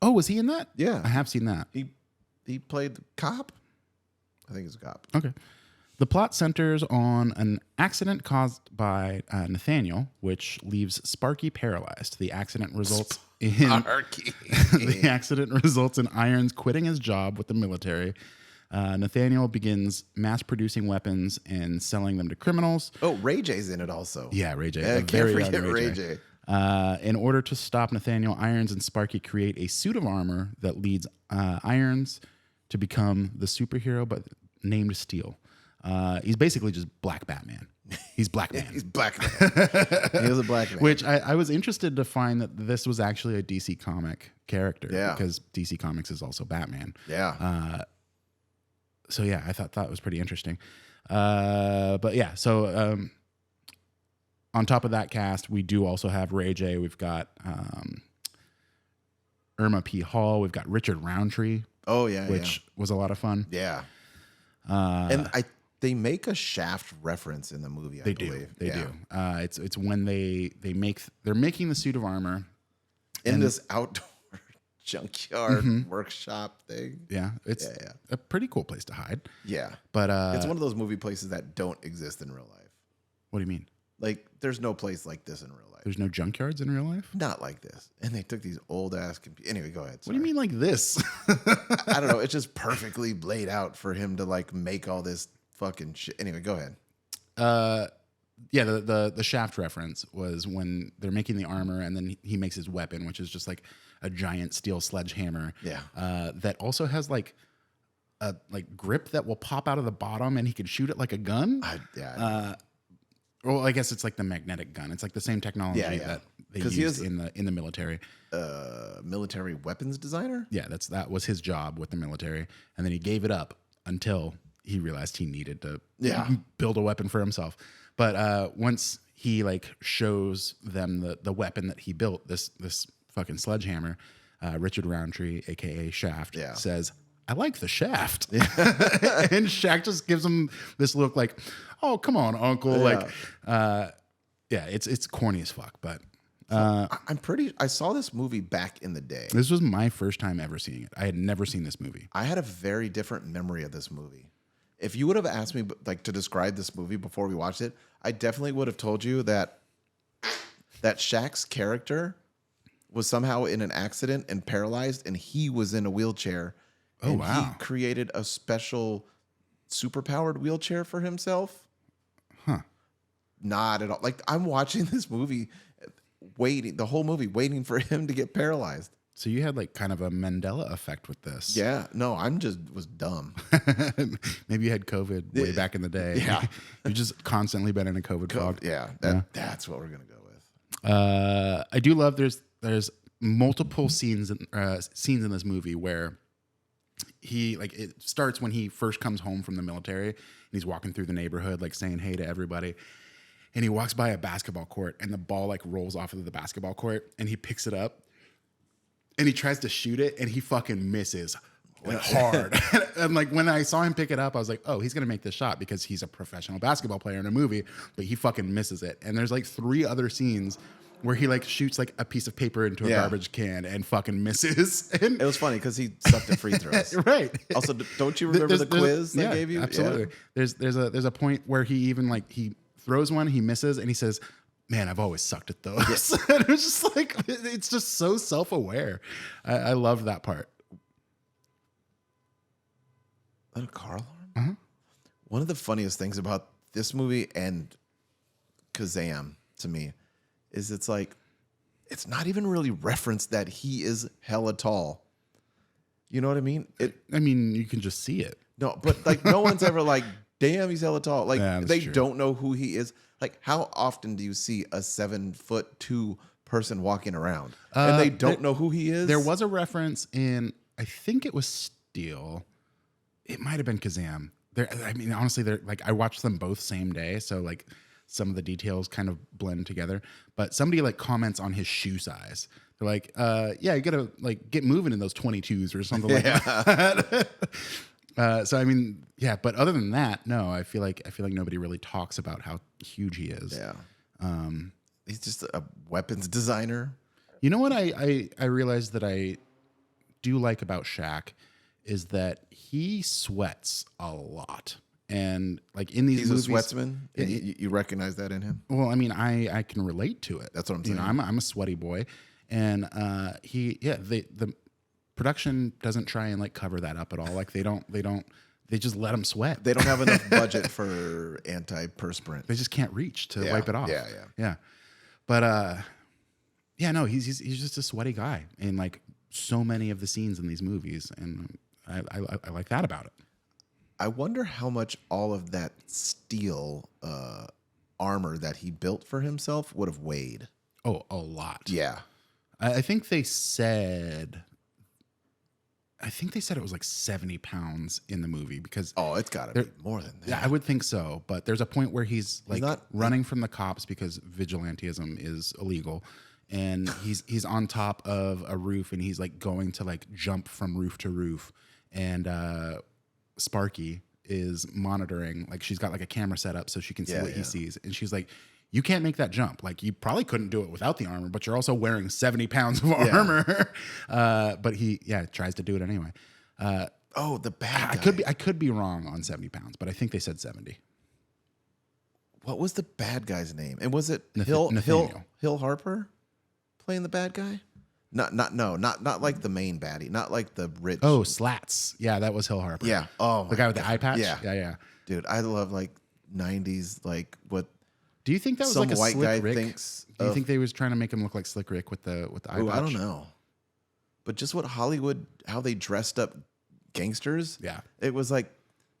[SPEAKER 2] Oh, was he in that?
[SPEAKER 1] Yeah.
[SPEAKER 2] I have seen that.
[SPEAKER 1] He played the cop? I think he's a cop.
[SPEAKER 2] Okay. The plot centers on an accident caused by Nathaniel, which leaves Sparky paralyzed. The accident results in Irons quitting his job with the military. Nathaniel begins mass producing weapons and selling them to criminals.
[SPEAKER 1] Oh, Ray J's in it also.
[SPEAKER 2] Yeah, Ray J.
[SPEAKER 1] Yeah,
[SPEAKER 2] A
[SPEAKER 1] can't
[SPEAKER 2] very young
[SPEAKER 1] forget Ray J.
[SPEAKER 2] In order to stop Nathaniel, Irons and Sparky create a suit of armor that leads Irons to become the superhero, but named Steel. He's basically just Black Batman. He's Black Man.
[SPEAKER 1] He's Black Man. He is a Black Man.
[SPEAKER 2] Which I was interested to find that this was actually a DC comic character.
[SPEAKER 1] Yeah.
[SPEAKER 2] Because DC Comics is also Batman.
[SPEAKER 1] Yeah.
[SPEAKER 2] So yeah, I thought that was pretty interesting. But yeah, so on top of that cast, we do also have Ray J. We've got Irma P. Hall. We've got Richard Roundtree.
[SPEAKER 1] Oh, yeah.
[SPEAKER 2] Which was a lot of fun.
[SPEAKER 1] Yeah. And they make a Shaft reference in the movie, I believe.
[SPEAKER 2] They do. It's when they're making the suit of armor
[SPEAKER 1] in this outdoor junkyard workshop thing.
[SPEAKER 2] Yeah, it's a pretty cool place to hide.
[SPEAKER 1] Yeah.
[SPEAKER 2] But
[SPEAKER 1] it's one of those movie places that don't exist in real life.
[SPEAKER 2] What do you mean?
[SPEAKER 1] Like, there's no place like this in real life.
[SPEAKER 2] There's no junkyards in real life?
[SPEAKER 1] Not like this. And they took these old ass Anyway, go ahead.
[SPEAKER 2] What do you mean like this?
[SPEAKER 1] I don't know. It's just perfectly laid out for him to like make all this fucking shit. Anyway, go ahead.
[SPEAKER 2] yeah, the Shaft reference was when they're making the armor, and then he makes his weapon, which is just like a giant steel sledgehammer.
[SPEAKER 1] Yeah.
[SPEAKER 2] That also has like a grip that will pop out of the bottom, and he can shoot it like a gun. Well, I guess it's like the magnetic gun. It's like the same technology that they use in the military.
[SPEAKER 1] Military weapons designer.
[SPEAKER 2] Yeah, that was his job with the military, and then he gave it up until he realized he needed to build a weapon for himself. But once he like shows them the weapon that he built, this fucking sledgehammer, Richard Roundtree, aka Shaft, says, "I like the shaft," and Shaq just gives him this look like, "Oh, come on, Uncle." Like, it's corny as fuck, but.
[SPEAKER 1] I saw this movie back in the day.
[SPEAKER 2] This was my first time ever seeing it. I had never seen this movie.
[SPEAKER 1] I had a very different memory of this movie. If you would have asked me like to describe this movie before we watched it, I definitely would have told you that Shaq's character was somehow in an accident and paralyzed, and he was in a wheelchair.
[SPEAKER 2] Oh,
[SPEAKER 1] and
[SPEAKER 2] wow.
[SPEAKER 1] He created a special superpowered wheelchair for himself.
[SPEAKER 2] Huh.
[SPEAKER 1] Not at all. Like, I'm watching this movie the whole movie waiting for him to get paralyzed.
[SPEAKER 2] So you had like kind of a Mandela effect with this.
[SPEAKER 1] Yeah. No, was dumb.
[SPEAKER 2] Maybe you had COVID way back in the day.
[SPEAKER 1] Yeah.
[SPEAKER 2] You've just constantly been in a COVID fog.
[SPEAKER 1] Yeah. That's what we're going to go with.
[SPEAKER 2] I do love there's multiple scenes in this movie where he like it starts when he first comes home from the military and he's walking through the neighborhood like saying hey to everybody. And he walks by a basketball court and the ball like rolls off of the basketball court and he picks it up and he tries to shoot it and he fucking misses like hard. And like when I saw him pick it up, I was like, oh, he's going to make this shot because he's a professional basketball player in a movie, but he fucking misses it. And there's like 3 other scenes where he like shoots like a piece of paper into a garbage can and fucking misses. And
[SPEAKER 1] it was funny because he sucked at free throws.
[SPEAKER 2] Right.
[SPEAKER 1] Also, don't you remember the quiz they gave you?
[SPEAKER 2] Absolutely.
[SPEAKER 1] Yeah.
[SPEAKER 2] There's a point where he even like he throws one, he misses, and he says, "Man, I've always sucked at those." Yes. And it was just like it's just so self-aware. I love that part.
[SPEAKER 1] Is that a car alarm?
[SPEAKER 2] Uh-huh.
[SPEAKER 1] One of the funniest things about this movie and Kazaam to me is it's like it's not even really referenced that he is hella tall. You know what I mean?
[SPEAKER 2] I mean, you can just see it.
[SPEAKER 1] No, but like no one's ever like, damn, he's hella tall. Like they
[SPEAKER 2] true.
[SPEAKER 1] don't know who he is. Like how often do you see a 7'2" person walking around and they don't know who he is?
[SPEAKER 2] There was a reference in, I think it was Steel. It might have been Kazaam. I mean, honestly, they're like I watched them both same day, so like some of the details kind of blend together. But somebody like comments on his shoe size. They're like, yeah, you gotta like get moving in those 22s or something like that. So I mean, yeah, but other than that, no, I feel like nobody really talks about how huge he is.
[SPEAKER 1] Yeah. He's just a weapons designer.
[SPEAKER 2] You know what I realized that I do like about Shaq is that he sweats a lot. And like in these movies,
[SPEAKER 1] he's a sweatsman. And you recognize that in him?
[SPEAKER 2] Well, I mean, I can relate to it.
[SPEAKER 1] That's what I'm saying.
[SPEAKER 2] You know, I'm a sweaty boy, and the production doesn't try and like cover that up at all. Like they just let him sweat.
[SPEAKER 1] They don't have enough budget for antiperspirant.
[SPEAKER 2] They just can't reach to wipe it off.
[SPEAKER 1] Yeah.
[SPEAKER 2] But no, he's just a sweaty guy in like so many of the scenes in these movies, and I like that about it.
[SPEAKER 1] I wonder how much all of that steel armor that he built for himself would have weighed.
[SPEAKER 2] Oh, a lot.
[SPEAKER 1] Yeah.
[SPEAKER 2] I think they said it was like 70 pounds in the movie because
[SPEAKER 1] it's got to be more than that.
[SPEAKER 2] Yeah, I would think so. But there's a point where he's like
[SPEAKER 1] not
[SPEAKER 2] running from the cops because vigilantism is illegal. And he's on top of a roof and he's like going to like jump from roof to roof. And Sparky is monitoring, like she's got like a camera set up so she can see what he sees. And she's like, you can't make that jump. Like you probably couldn't do it without the armor, but you're also wearing 70 pounds of armor. But he tries to do it anyway.
[SPEAKER 1] The bad guy.
[SPEAKER 2] I could be wrong on 70 pounds, but I think they said 70.
[SPEAKER 1] What was the bad guy's name? And was it
[SPEAKER 2] Nathaniel.
[SPEAKER 1] Hill Harper playing the bad guy? Not like the main baddie, not like the rich.
[SPEAKER 2] Oh, Slats. Yeah, that was Hill Harper.
[SPEAKER 1] Yeah. Oh,
[SPEAKER 2] the guy with the eye patch.
[SPEAKER 1] Yeah.
[SPEAKER 2] Yeah.
[SPEAKER 1] Dude, I love like '90s, like what
[SPEAKER 2] Do you think that was
[SPEAKER 1] some
[SPEAKER 2] like a
[SPEAKER 1] white
[SPEAKER 2] Slick
[SPEAKER 1] guy
[SPEAKER 2] Rick?
[SPEAKER 1] thinks.
[SPEAKER 2] Do you think they was trying to make him look like Slick Rick with the eye
[SPEAKER 1] Ooh,
[SPEAKER 2] patch?
[SPEAKER 1] I don't know, but just what Hollywood, how they dressed up gangsters.
[SPEAKER 2] Yeah.
[SPEAKER 1] It was like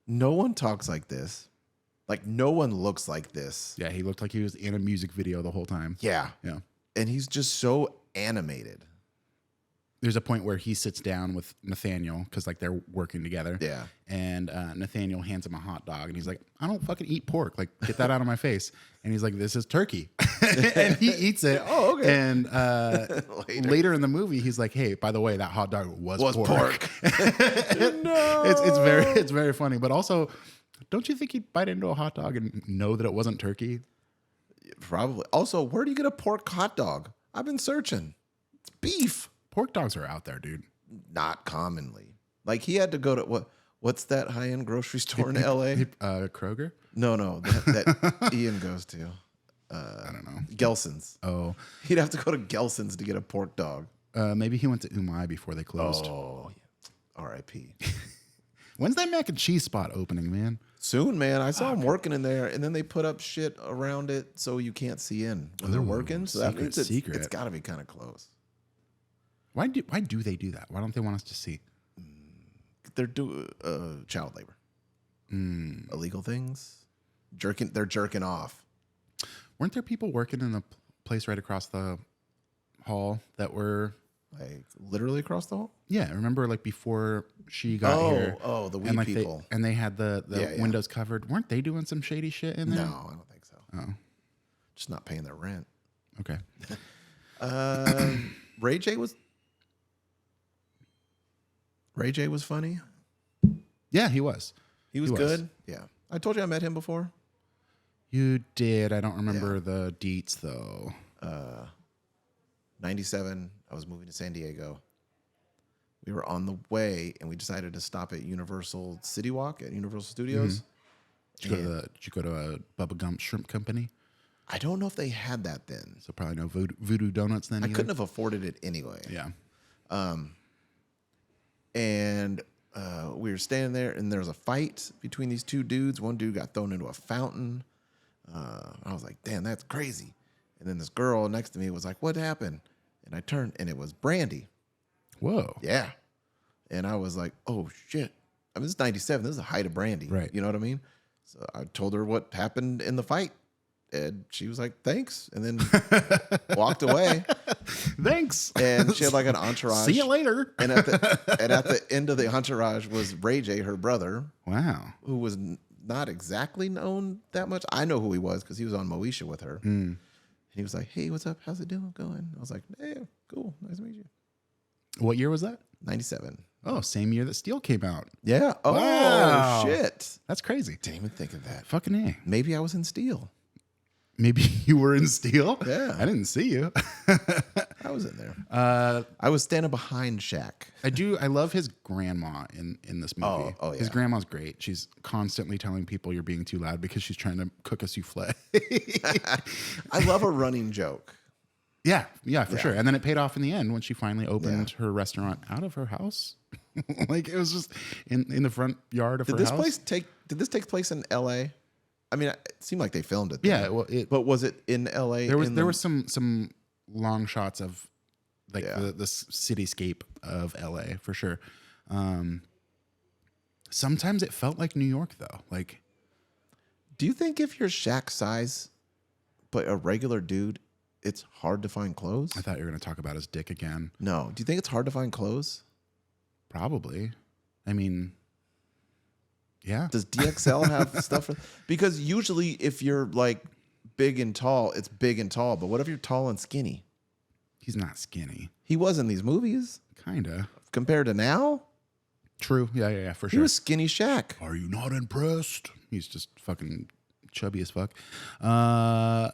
[SPEAKER 1] no one talks like this, like no one looks like this.
[SPEAKER 2] Yeah, he looked like he was in a music video the whole time.
[SPEAKER 1] Yeah,
[SPEAKER 2] Yeah.
[SPEAKER 1] and he's just so animated.
[SPEAKER 2] There's a point where he sits down with Nathaniel because like they're working together.
[SPEAKER 1] Yeah.
[SPEAKER 2] And Nathaniel hands him a hot dog and he's like, I don't fucking eat pork. Like, get that out of my face. And he's like, this is turkey. And he eats it.
[SPEAKER 1] Oh, okay.
[SPEAKER 2] And later in the movie, he's like, hey, by the way, that hot dog was pork.
[SPEAKER 1] No,
[SPEAKER 2] It's very funny. But also, don't you think he'd bite into a hot dog and know that it wasn't turkey?
[SPEAKER 1] probably. Also, where do you get a pork hot dog? I've been searching. It's beef.
[SPEAKER 2] Pork dogs are out there, dude.
[SPEAKER 1] Not commonly. Like he had to go to what's that high-end grocery store in LA?
[SPEAKER 2] Kroger?
[SPEAKER 1] No, that Ian goes to.
[SPEAKER 2] I don't know.
[SPEAKER 1] Gelson's.
[SPEAKER 2] Oh,
[SPEAKER 1] He'd have to go to Gelson's to get a pork dog.
[SPEAKER 2] maybe he went to Umai before they closed.
[SPEAKER 1] Oh, R.I.P.
[SPEAKER 2] When's that mac and cheese spot opening, man?
[SPEAKER 1] Soon, man. I saw him working in there, and then they put up shit around it so you can't see in when they're working. So that means
[SPEAKER 2] secret.
[SPEAKER 1] it's got to be kind of close.
[SPEAKER 2] Why do they do that? Why don't they want us to see?
[SPEAKER 1] They're doing child labor, illegal things, They're jerking off.
[SPEAKER 2] Weren't there people working in the place right across the hall that were
[SPEAKER 1] Like literally across the hall.
[SPEAKER 2] Yeah, remember like before she got here.
[SPEAKER 1] Oh, the weed
[SPEAKER 2] and like
[SPEAKER 1] people.
[SPEAKER 2] and they had the
[SPEAKER 1] Yeah.
[SPEAKER 2] windows covered. Weren't they doing some shady shit in there?
[SPEAKER 1] No, I don't think so.
[SPEAKER 2] Oh,
[SPEAKER 1] Just not paying their rent.
[SPEAKER 2] okay.
[SPEAKER 1] Ray J was funny.
[SPEAKER 2] Yeah, he was.
[SPEAKER 1] He was good. Yeah, I told you I met him before.
[SPEAKER 2] You did. I don't remember the deets though.
[SPEAKER 1] 97. I was moving to San Diego. We were on the way, and we decided to stop at Universal City Walk at Universal Studios.
[SPEAKER 2] Did you go to a Bubba Gump Shrimp Company?
[SPEAKER 1] I don't know if they had that then.
[SPEAKER 2] So probably no Voodoo Donuts then.
[SPEAKER 1] I
[SPEAKER 2] either?
[SPEAKER 1] couldn't have afforded it anyway.
[SPEAKER 2] Yeah.
[SPEAKER 1] And we were standing there, and there was a fight between these two dudes. One dude got thrown into a fountain. I was like, damn, that's crazy. And then this girl next to me was like, what happened? And I turned, and it was Brandy.
[SPEAKER 2] Whoa.
[SPEAKER 1] Yeah. And I was like, oh, shit. I mean, this is 97. This is the height of Brandy.
[SPEAKER 2] Right.
[SPEAKER 1] You know what I mean? So I told her what happened in the fight. And she was like, thanks. And then walked away.
[SPEAKER 2] Thanks.
[SPEAKER 1] And she had like an entourage.
[SPEAKER 2] See you later.
[SPEAKER 1] And at the end of the entourage was Ray J, her brother,
[SPEAKER 2] Wow.
[SPEAKER 1] who was not exactly known that much. I know who he was because he was on Moesha with her. And he was like, hey, what's up? How's it going? I was like, hey, cool. Nice to meet you.
[SPEAKER 2] What year was that?
[SPEAKER 1] 97.
[SPEAKER 2] Oh, same year that Steel came out.
[SPEAKER 1] Yeah. Oh,
[SPEAKER 2] Wow.
[SPEAKER 1] shit.
[SPEAKER 2] That's crazy.
[SPEAKER 1] Didn't even think of that.
[SPEAKER 2] Fucking A.
[SPEAKER 1] Maybe I was in Steel.
[SPEAKER 2] Maybe you were in Steel?
[SPEAKER 1] Yeah.
[SPEAKER 2] I didn't see you.
[SPEAKER 1] I was in there. I was standing behind Shaq.
[SPEAKER 2] I love his grandma in this movie.
[SPEAKER 1] Oh, yeah.
[SPEAKER 2] His grandma's great. She's constantly telling people you're being too loud because she's trying to cook a souffle.
[SPEAKER 1] I love a running joke.
[SPEAKER 2] Yeah, for sure. And then it paid off in the end when she finally opened her restaurant out of her house. Like it was just in the front yard of her house.
[SPEAKER 1] Did this take place in LA? I mean, it seemed like they filmed it.
[SPEAKER 2] Yeah,
[SPEAKER 1] there.
[SPEAKER 2] well,
[SPEAKER 1] but was it in LA?
[SPEAKER 2] There was some long shots of like the cityscape of LA for sure. Sometimes it felt like New York though. Like,
[SPEAKER 1] do you think if you're Shaq size, but a regular dude, it's hard to find clothes?
[SPEAKER 2] I thought you were going to talk about his dick again.
[SPEAKER 1] No. Do you think it's hard to find clothes?
[SPEAKER 2] Probably. I mean, yeah.
[SPEAKER 1] Does DXL have stuff? Because usually if you're like big and tall, it's big and tall. But what if you're tall and skinny?
[SPEAKER 2] He's not skinny.
[SPEAKER 1] He was in these movies.
[SPEAKER 2] Kinda.
[SPEAKER 1] Compared to now?
[SPEAKER 2] True. Yeah, for
[SPEAKER 1] He
[SPEAKER 2] sure.
[SPEAKER 1] was skinny Shaq.
[SPEAKER 2] Are you not impressed? He's just fucking chubby as fuck. I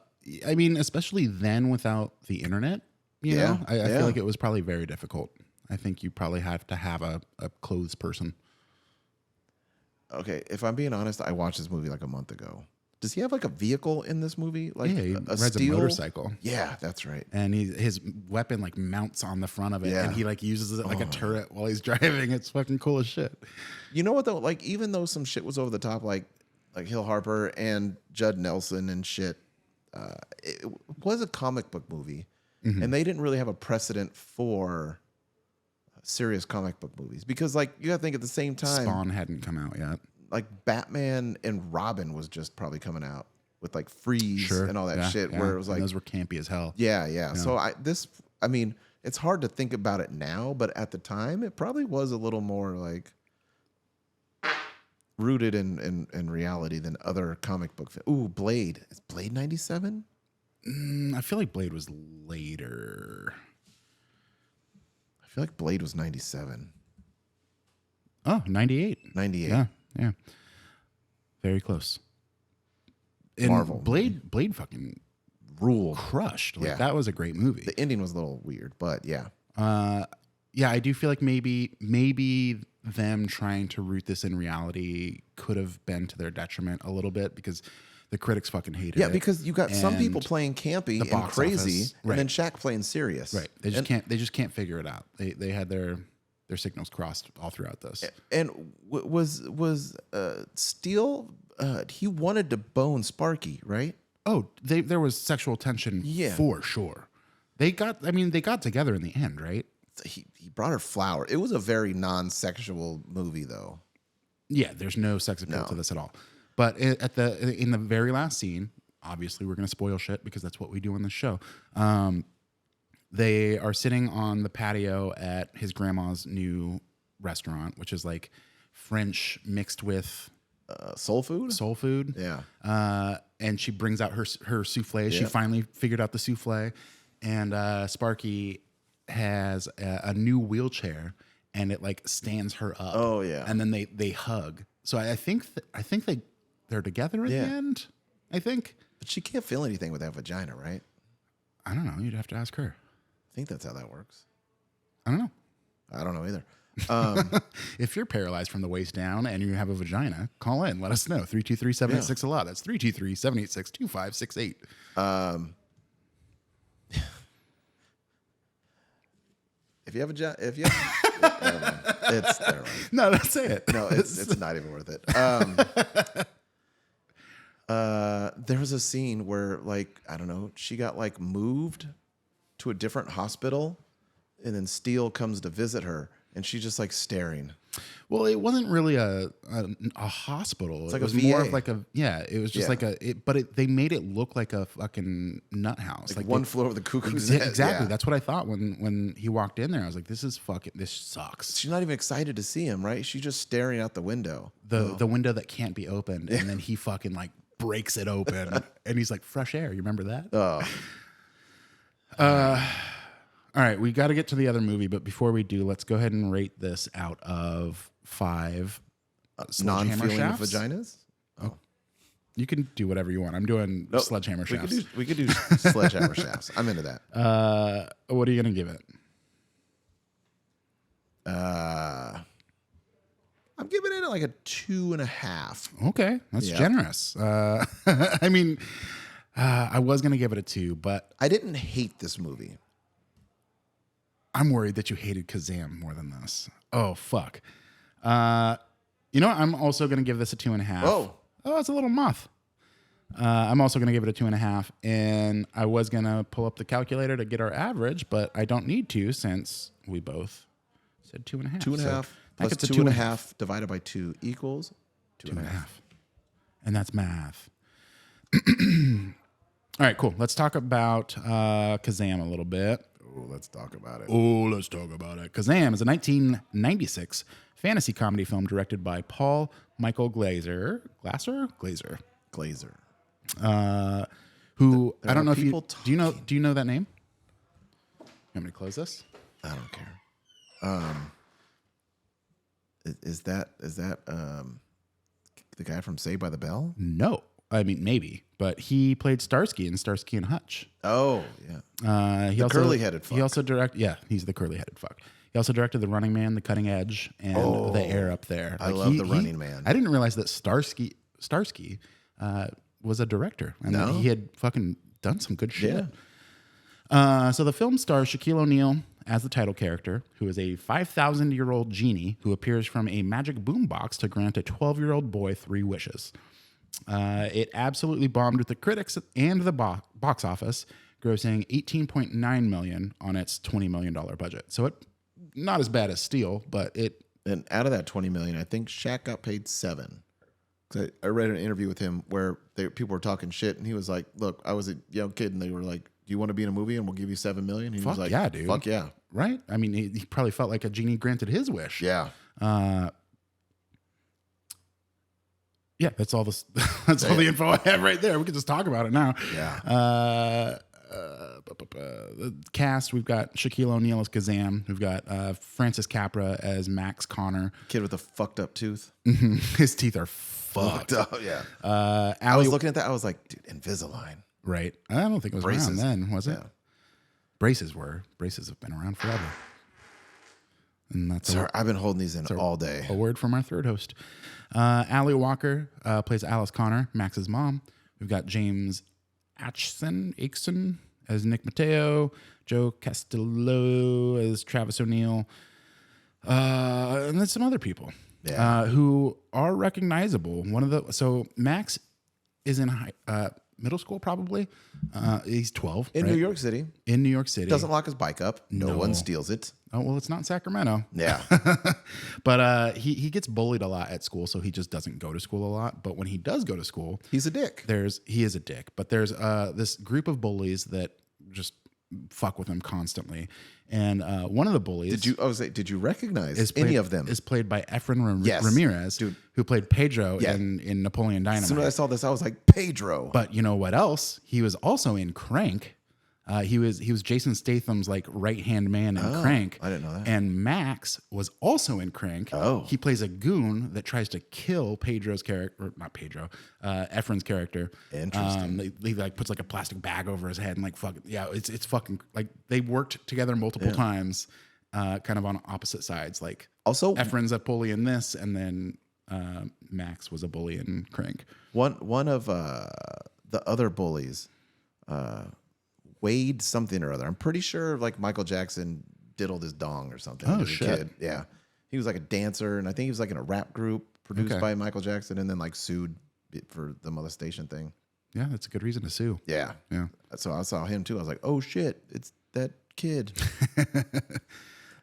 [SPEAKER 2] mean, especially then without the internet, you know? I feel like it was probably very difficult. I think you probably have to have a clothes person.
[SPEAKER 1] Okay, if I'm being honest, I watched this movie like a month ago. Does he have like a vehicle in this movie? Like
[SPEAKER 2] Yeah, he
[SPEAKER 1] a
[SPEAKER 2] rides
[SPEAKER 1] steel
[SPEAKER 2] a motorcycle.
[SPEAKER 1] Yeah, that's right.
[SPEAKER 2] And his weapon like mounts on the front of it,
[SPEAKER 1] Yeah.
[SPEAKER 2] and he like uses it like a turret while he's driving. It's fucking cool as shit.
[SPEAKER 1] You know what though? Like even though some shit was over the top, like like Hill Harper and Judd Nelson and shit. It was a comic book movie, and they didn't really have a precedent for serious comic book movies because, like, you got to think at the same time,
[SPEAKER 2] Spawn hadn't come out yet.
[SPEAKER 1] like Batman and Robin was just probably coming out with like Freeze and all that shit, where it was
[SPEAKER 2] And
[SPEAKER 1] like
[SPEAKER 2] those were campy as hell.
[SPEAKER 1] yeah. So I mean, it's hard to think about it now, but at the time, it probably was a little more like rooted in reality than other comic book. Ooh, Blade. Is Blade 97?
[SPEAKER 2] I feel like Blade was later.
[SPEAKER 1] I feel like Blade was 97.
[SPEAKER 2] Oh, 98.
[SPEAKER 1] 98.
[SPEAKER 2] Yeah. Very close. And
[SPEAKER 1] Marvel.
[SPEAKER 2] Blade fucking
[SPEAKER 1] Ruled.
[SPEAKER 2] crushed. Like
[SPEAKER 1] Yeah.
[SPEAKER 2] that was a great movie.
[SPEAKER 1] The ending was a little weird, but yeah.
[SPEAKER 2] Yeah, I do feel like maybe them trying to root this in reality could have been to their detriment a little bit because the critics fucking hated it.
[SPEAKER 1] Yeah, because you got some people
[SPEAKER 2] And
[SPEAKER 1] playing campy
[SPEAKER 2] the
[SPEAKER 1] and
[SPEAKER 2] box
[SPEAKER 1] crazy,
[SPEAKER 2] office,
[SPEAKER 1] and then Shaq playing serious.
[SPEAKER 2] Right. They just can't figure it out. They had their signals crossed all throughout this.
[SPEAKER 1] And was Steele? He wanted to bone Sparky, right?
[SPEAKER 2] Oh, there was sexual tension for sure. They got together in the end, right?
[SPEAKER 1] He brought her flower. It was a very non-sexual movie, though.
[SPEAKER 2] Yeah, there's no sex appeal to this at all. But in the very last scene, obviously we're going to spoil shit because that's what we do on the show. They are sitting on the patio at his grandma's new restaurant, which is like French mixed with
[SPEAKER 1] Soul food.
[SPEAKER 2] soul food.
[SPEAKER 1] Yeah.
[SPEAKER 2] And she brings out her souffle. She
[SPEAKER 1] Yep.
[SPEAKER 2] finally figured out the souffle, and Sparky has a new wheelchair, and it like stands her up.
[SPEAKER 1] Oh, yeah.
[SPEAKER 2] And then they hug. So I think they're together at
[SPEAKER 1] Yeah.
[SPEAKER 2] the end. I think.
[SPEAKER 1] But she can't feel anything with that vagina, right?
[SPEAKER 2] I don't know. You'd have to ask her.
[SPEAKER 1] I think that's how that works.
[SPEAKER 2] I don't know.
[SPEAKER 1] I don't know either.
[SPEAKER 2] If you're paralyzed from the waist down and you have a vagina, call in. Let us know. 323-786 a lot. That's 323-786-2568.
[SPEAKER 1] If you have I don't know. It's never mind.
[SPEAKER 2] No, don't say it.
[SPEAKER 1] No, it's not even worth it. There was a scene where, like, I don't know, she got like moved to a different hospital, and then Steele comes to visit her, and she's just like staring.
[SPEAKER 2] Well, it wasn't really a hospital.
[SPEAKER 1] like
[SPEAKER 2] it was
[SPEAKER 1] a
[SPEAKER 2] more
[SPEAKER 1] VA.
[SPEAKER 2] of like it was just like they made it look like a fucking nut house.
[SPEAKER 1] Like one flew over the cuckoo's nest.
[SPEAKER 2] Exactly.
[SPEAKER 1] Yeah.
[SPEAKER 2] That's what I thought when he walked in there. I was like, this sucks.
[SPEAKER 1] She's not even excited to see him, right? She's just staring out the window.
[SPEAKER 2] The window that can't be opened, and then he fucking like breaks it open, and he's like, fresh air. You remember that?
[SPEAKER 1] Oh,
[SPEAKER 2] All right, we got to get to the other movie, but before we do, let's go ahead and rate this out of 5 sledgehammer
[SPEAKER 1] non-feeling of
[SPEAKER 2] shafts.
[SPEAKER 1] vaginas.
[SPEAKER 2] You can do whatever you want. I'm doing
[SPEAKER 1] Nope.
[SPEAKER 2] sledgehammer shafts.
[SPEAKER 1] We could do sledgehammer shafts. I'm into that.
[SPEAKER 2] What are you going to give it?
[SPEAKER 1] I'm giving it like a 2.5.
[SPEAKER 2] Okay, that's
[SPEAKER 1] Yeah.
[SPEAKER 2] generous. I mean, I was going to give it a 2, but
[SPEAKER 1] I didn't hate this movie.
[SPEAKER 2] I'm worried that you hated Kazaam more than this. Oh, fuck. You know what? I'm also going to give this a 2.5.
[SPEAKER 1] Oh.
[SPEAKER 2] Oh, it's a little muff. I'm also going to give it a 2.5. And I was going to pull up the calculator to get our average, but I don't need to since we both said 2.5.
[SPEAKER 1] 2.5
[SPEAKER 2] So
[SPEAKER 1] plus
[SPEAKER 2] it's a
[SPEAKER 1] 2.5 divided by 2 equals 2.5.
[SPEAKER 2] 2.5. And that's math. All right, cool. Let's talk about Kazaam a little bit.
[SPEAKER 1] Oh, let's talk about it.
[SPEAKER 2] Oh, let's talk about it. Kazaam is a 1996 fantasy comedy film directed by Paul Michael Glazer. Glazer. Who
[SPEAKER 1] There
[SPEAKER 2] I don't
[SPEAKER 1] are
[SPEAKER 2] know if you
[SPEAKER 1] people
[SPEAKER 2] do you know that name? You want me to close this?
[SPEAKER 1] I don't care. Is that the guy from Saved by the Bell?
[SPEAKER 2] No. I mean maybe, but he played Starsky in Starsky and Hutch.
[SPEAKER 1] Oh, yeah.
[SPEAKER 2] He also
[SPEAKER 1] curly-headed fuck.
[SPEAKER 2] He also he's the curly-headed fuck. He also directed The Running Man, The Cutting Edge, and The Air Up There.
[SPEAKER 1] I love The Running Man.
[SPEAKER 2] I didn't realize that Starsky was a director, and that he had fucking done some good shit.
[SPEAKER 1] Yeah.
[SPEAKER 2] So the film stars Shaquille O'Neal as the title character, who is a 5,000-year-old genie who appears from a magic boombox to grant a 12-year-old boy 3 wishes. It absolutely bombed with the critics and the box office, grossing $18.9 million on its $20 million budget. So it not as bad as Steel, but it.
[SPEAKER 1] And out of that $20 million, I think Shaq got paid $7 million. 'Cause I read an interview with him where people were talking shit, and he was like, "Look, I was a young kid, and they were like, do you want to be in a movie, and we'll give you $7 million?" He was like,
[SPEAKER 2] yeah, dude.
[SPEAKER 1] Fuck yeah,
[SPEAKER 2] Right? I mean, he probably felt like a genie granted his wish.
[SPEAKER 1] yeah."
[SPEAKER 2] Yeah, that's all this. That's all the info I have right there. We can just talk about it now.
[SPEAKER 1] Yeah.
[SPEAKER 2] The cast, we've got Shaquille O'Neal as Kazaam. We've got Francis Capra as Max Connor.
[SPEAKER 1] Kid with a fucked up tooth.
[SPEAKER 2] His teeth are fucked.
[SPEAKER 1] Oh yeah. I
[SPEAKER 2] Ali,
[SPEAKER 1] was looking at that. I was like, dude, Invisalign.
[SPEAKER 2] right? I don't think it was
[SPEAKER 1] Braces.
[SPEAKER 2] around then, was it?
[SPEAKER 1] Yeah.
[SPEAKER 2] Braces were. Braces have been around forever. And that's
[SPEAKER 1] Sorry, I've been holding these in all day.
[SPEAKER 2] a word from our third host. Ali Walker plays Alice Connor, Max's mom. We've got James Aitchison as Nick Mateo, Joe Castillo as Travis O'Neill, and then some other people who are recognizable. So Max is in middle school, probably. He's 12
[SPEAKER 1] In
[SPEAKER 2] right?
[SPEAKER 1] New York City.
[SPEAKER 2] In New York City,
[SPEAKER 1] Doesn't lock his bike up. No
[SPEAKER 2] No.
[SPEAKER 1] one steals it.
[SPEAKER 2] Oh well, it's not in Sacramento.
[SPEAKER 1] Yeah.
[SPEAKER 2] But he gets bullied a lot at school, so he just doesn't go to school a lot. But when he does go to school,
[SPEAKER 1] He's a dick.
[SPEAKER 2] he is a dick. But there's this group of bullies that just fuck with him constantly. And one of the bullies
[SPEAKER 1] Did you recognize
[SPEAKER 2] is
[SPEAKER 1] any
[SPEAKER 2] played-
[SPEAKER 1] of them?
[SPEAKER 2] is played by Efren
[SPEAKER 1] Yes.
[SPEAKER 2] Ramirez,
[SPEAKER 1] Dude.
[SPEAKER 2] who played Pedro
[SPEAKER 1] Yeah.
[SPEAKER 2] in Napoleon
[SPEAKER 1] As soon as I
[SPEAKER 2] Dynamite.
[SPEAKER 1] saw this, I was like, Pedro.
[SPEAKER 2] But you know what else? He was also in Crank. He was Jason Statham's like right hand man in Crank.
[SPEAKER 1] I didn't know that.
[SPEAKER 2] And Max was also in Crank.
[SPEAKER 1] Oh.
[SPEAKER 2] He plays a goon that tries to kill Pedro's character, or not Pedro, Efren's character.
[SPEAKER 1] Interesting.
[SPEAKER 2] He like puts like a plastic bag over his head and like fucking it's fucking like they worked together multiple times, kind of on opposite sides. Like
[SPEAKER 1] Also-
[SPEAKER 2] Efren's a bully in this, and then Max was a bully in Crank.
[SPEAKER 1] One of the other bullies, Wade something or other. I'm pretty sure like Michael Jackson diddled his dong or something
[SPEAKER 2] Oh,
[SPEAKER 1] as a
[SPEAKER 2] shit.
[SPEAKER 1] kid. Yeah. He was like a dancer, and I think he was like in a rap group produced
[SPEAKER 2] Okay.
[SPEAKER 1] by Michael Jackson, and then like sued for the molestation thing.
[SPEAKER 2] Yeah, that's a good reason to sue.
[SPEAKER 1] Yeah.
[SPEAKER 2] Yeah.
[SPEAKER 1] So I saw him too. I was like, oh shit, it's that kid.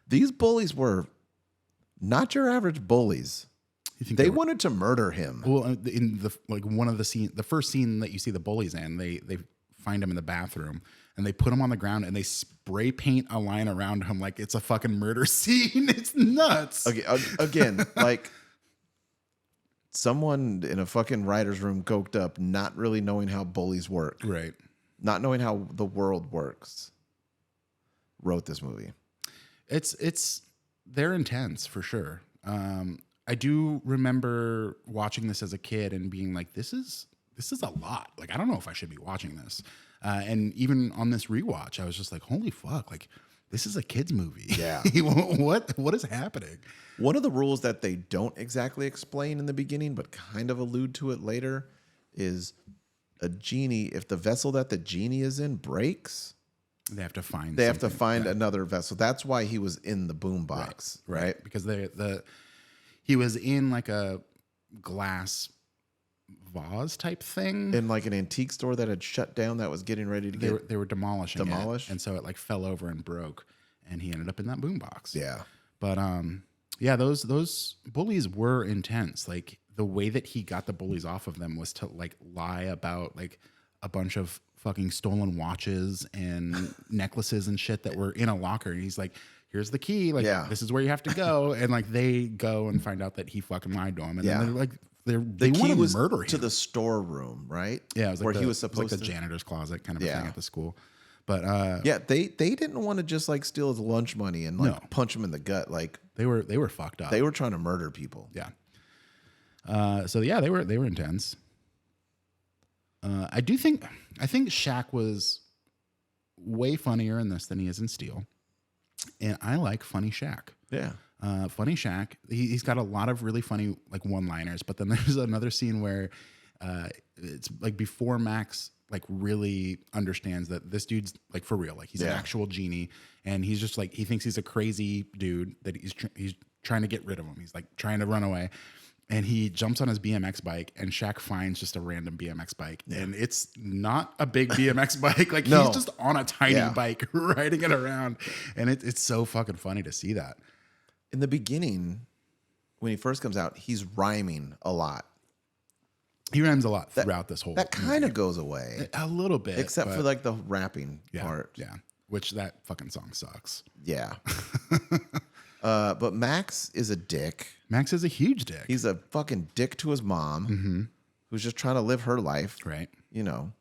[SPEAKER 1] These bullies were not your average bullies.
[SPEAKER 2] You think
[SPEAKER 1] They
[SPEAKER 2] were-
[SPEAKER 1] wanted to murder him.
[SPEAKER 2] Well, in the like one of the scene, the first scene that you see the bullies in, they find him in the bathroom and they put him on the ground and they spray paint a line around him like it's a fucking murder scene. It's nuts.
[SPEAKER 1] Okay, again, like someone in a fucking writer's room coked up, not really knowing how bullies work,
[SPEAKER 2] Right.
[SPEAKER 1] not knowing how the world works, wrote this movie.
[SPEAKER 2] They're intense for sure. I do remember watching this as a kid and being like, this is a lot. Like, I don't know if I should be watching this. And even on this rewatch, I was just like, holy fuck, like this is a kid's movie.
[SPEAKER 1] Yeah.
[SPEAKER 2] What is happening?
[SPEAKER 1] One of the rules that they don't exactly explain in the beginning, but kind of allude to it later, is a genie. If the vessel that the genie is in breaks,
[SPEAKER 2] They have to find.
[SPEAKER 1] they have to
[SPEAKER 2] something.
[SPEAKER 1] find another vessel. That's why he was in the boombox, right?
[SPEAKER 2] Because he was in like a glass vase type thing.
[SPEAKER 1] In like an antique store that had shut down, that was getting ready to get.
[SPEAKER 2] They were demolishing
[SPEAKER 1] Demolished?
[SPEAKER 2] it, and so it like fell over and broke, and he ended up in that boombox.
[SPEAKER 1] Yeah.
[SPEAKER 2] But yeah, those bullies were intense. Like the way that he got the bullies off of them was to like lie about like a bunch of fucking stolen watches and necklaces and shit that were in a locker. And he's like, here's the key. Like,
[SPEAKER 1] Yeah.
[SPEAKER 2] this is where you have to go. And like, they go and find out that he fucking lied to him. And
[SPEAKER 1] Yeah.
[SPEAKER 2] then they're like, they
[SPEAKER 1] The
[SPEAKER 2] want
[SPEAKER 1] key
[SPEAKER 2] to
[SPEAKER 1] was
[SPEAKER 2] murder him.
[SPEAKER 1] to the storeroom, right?
[SPEAKER 2] Yeah, it was like
[SPEAKER 1] where
[SPEAKER 2] the,
[SPEAKER 1] he was
[SPEAKER 2] it
[SPEAKER 1] supposed
[SPEAKER 2] like the
[SPEAKER 1] to.
[SPEAKER 2] janitor's closet kind of a
[SPEAKER 1] Yeah.
[SPEAKER 2] thing at the school. But
[SPEAKER 1] Yeah, they didn't want to just like steal his lunch money and like
[SPEAKER 2] No.
[SPEAKER 1] punch him in the gut. Like
[SPEAKER 2] they were fucked up.
[SPEAKER 1] they were trying to murder people.
[SPEAKER 2] Yeah. So yeah, they were intense. I think Shaq was way funnier in this than he is in Steel, and I like funny Shaq.
[SPEAKER 1] Yeah.
[SPEAKER 2] Funny Shaq. He's got a lot of really funny like one-liners, but then there's another scene where it's like before Max like really understands that this dude's like for real, like he's an
[SPEAKER 1] Yeah.
[SPEAKER 2] actual genie, and he's just like he thinks he's a crazy dude that he's trying to get rid of him. He's like trying to run away. and he jumps on his BMX bike, and Shaq finds just a random BMX bike, and it's not a big BMX bike. Like
[SPEAKER 1] No.
[SPEAKER 2] he's just on a tiny
[SPEAKER 1] Yeah.
[SPEAKER 2] bike riding it around, and it's so fucking funny to see that.
[SPEAKER 1] In the beginning, when he first comes out, he's rhyming a lot.
[SPEAKER 2] He rhymes a lot throughout this whole.
[SPEAKER 1] That kind of goes away,
[SPEAKER 2] a little bit,
[SPEAKER 1] except
[SPEAKER 2] but-
[SPEAKER 1] for like the rapping part.
[SPEAKER 2] Yeah, which that fucking song sucks.
[SPEAKER 1] Yeah. But Max is a dick.
[SPEAKER 2] Max is a huge dick.
[SPEAKER 1] He's a fucking dick to his mom, who's just trying to live her life,
[SPEAKER 2] right.
[SPEAKER 1] you know.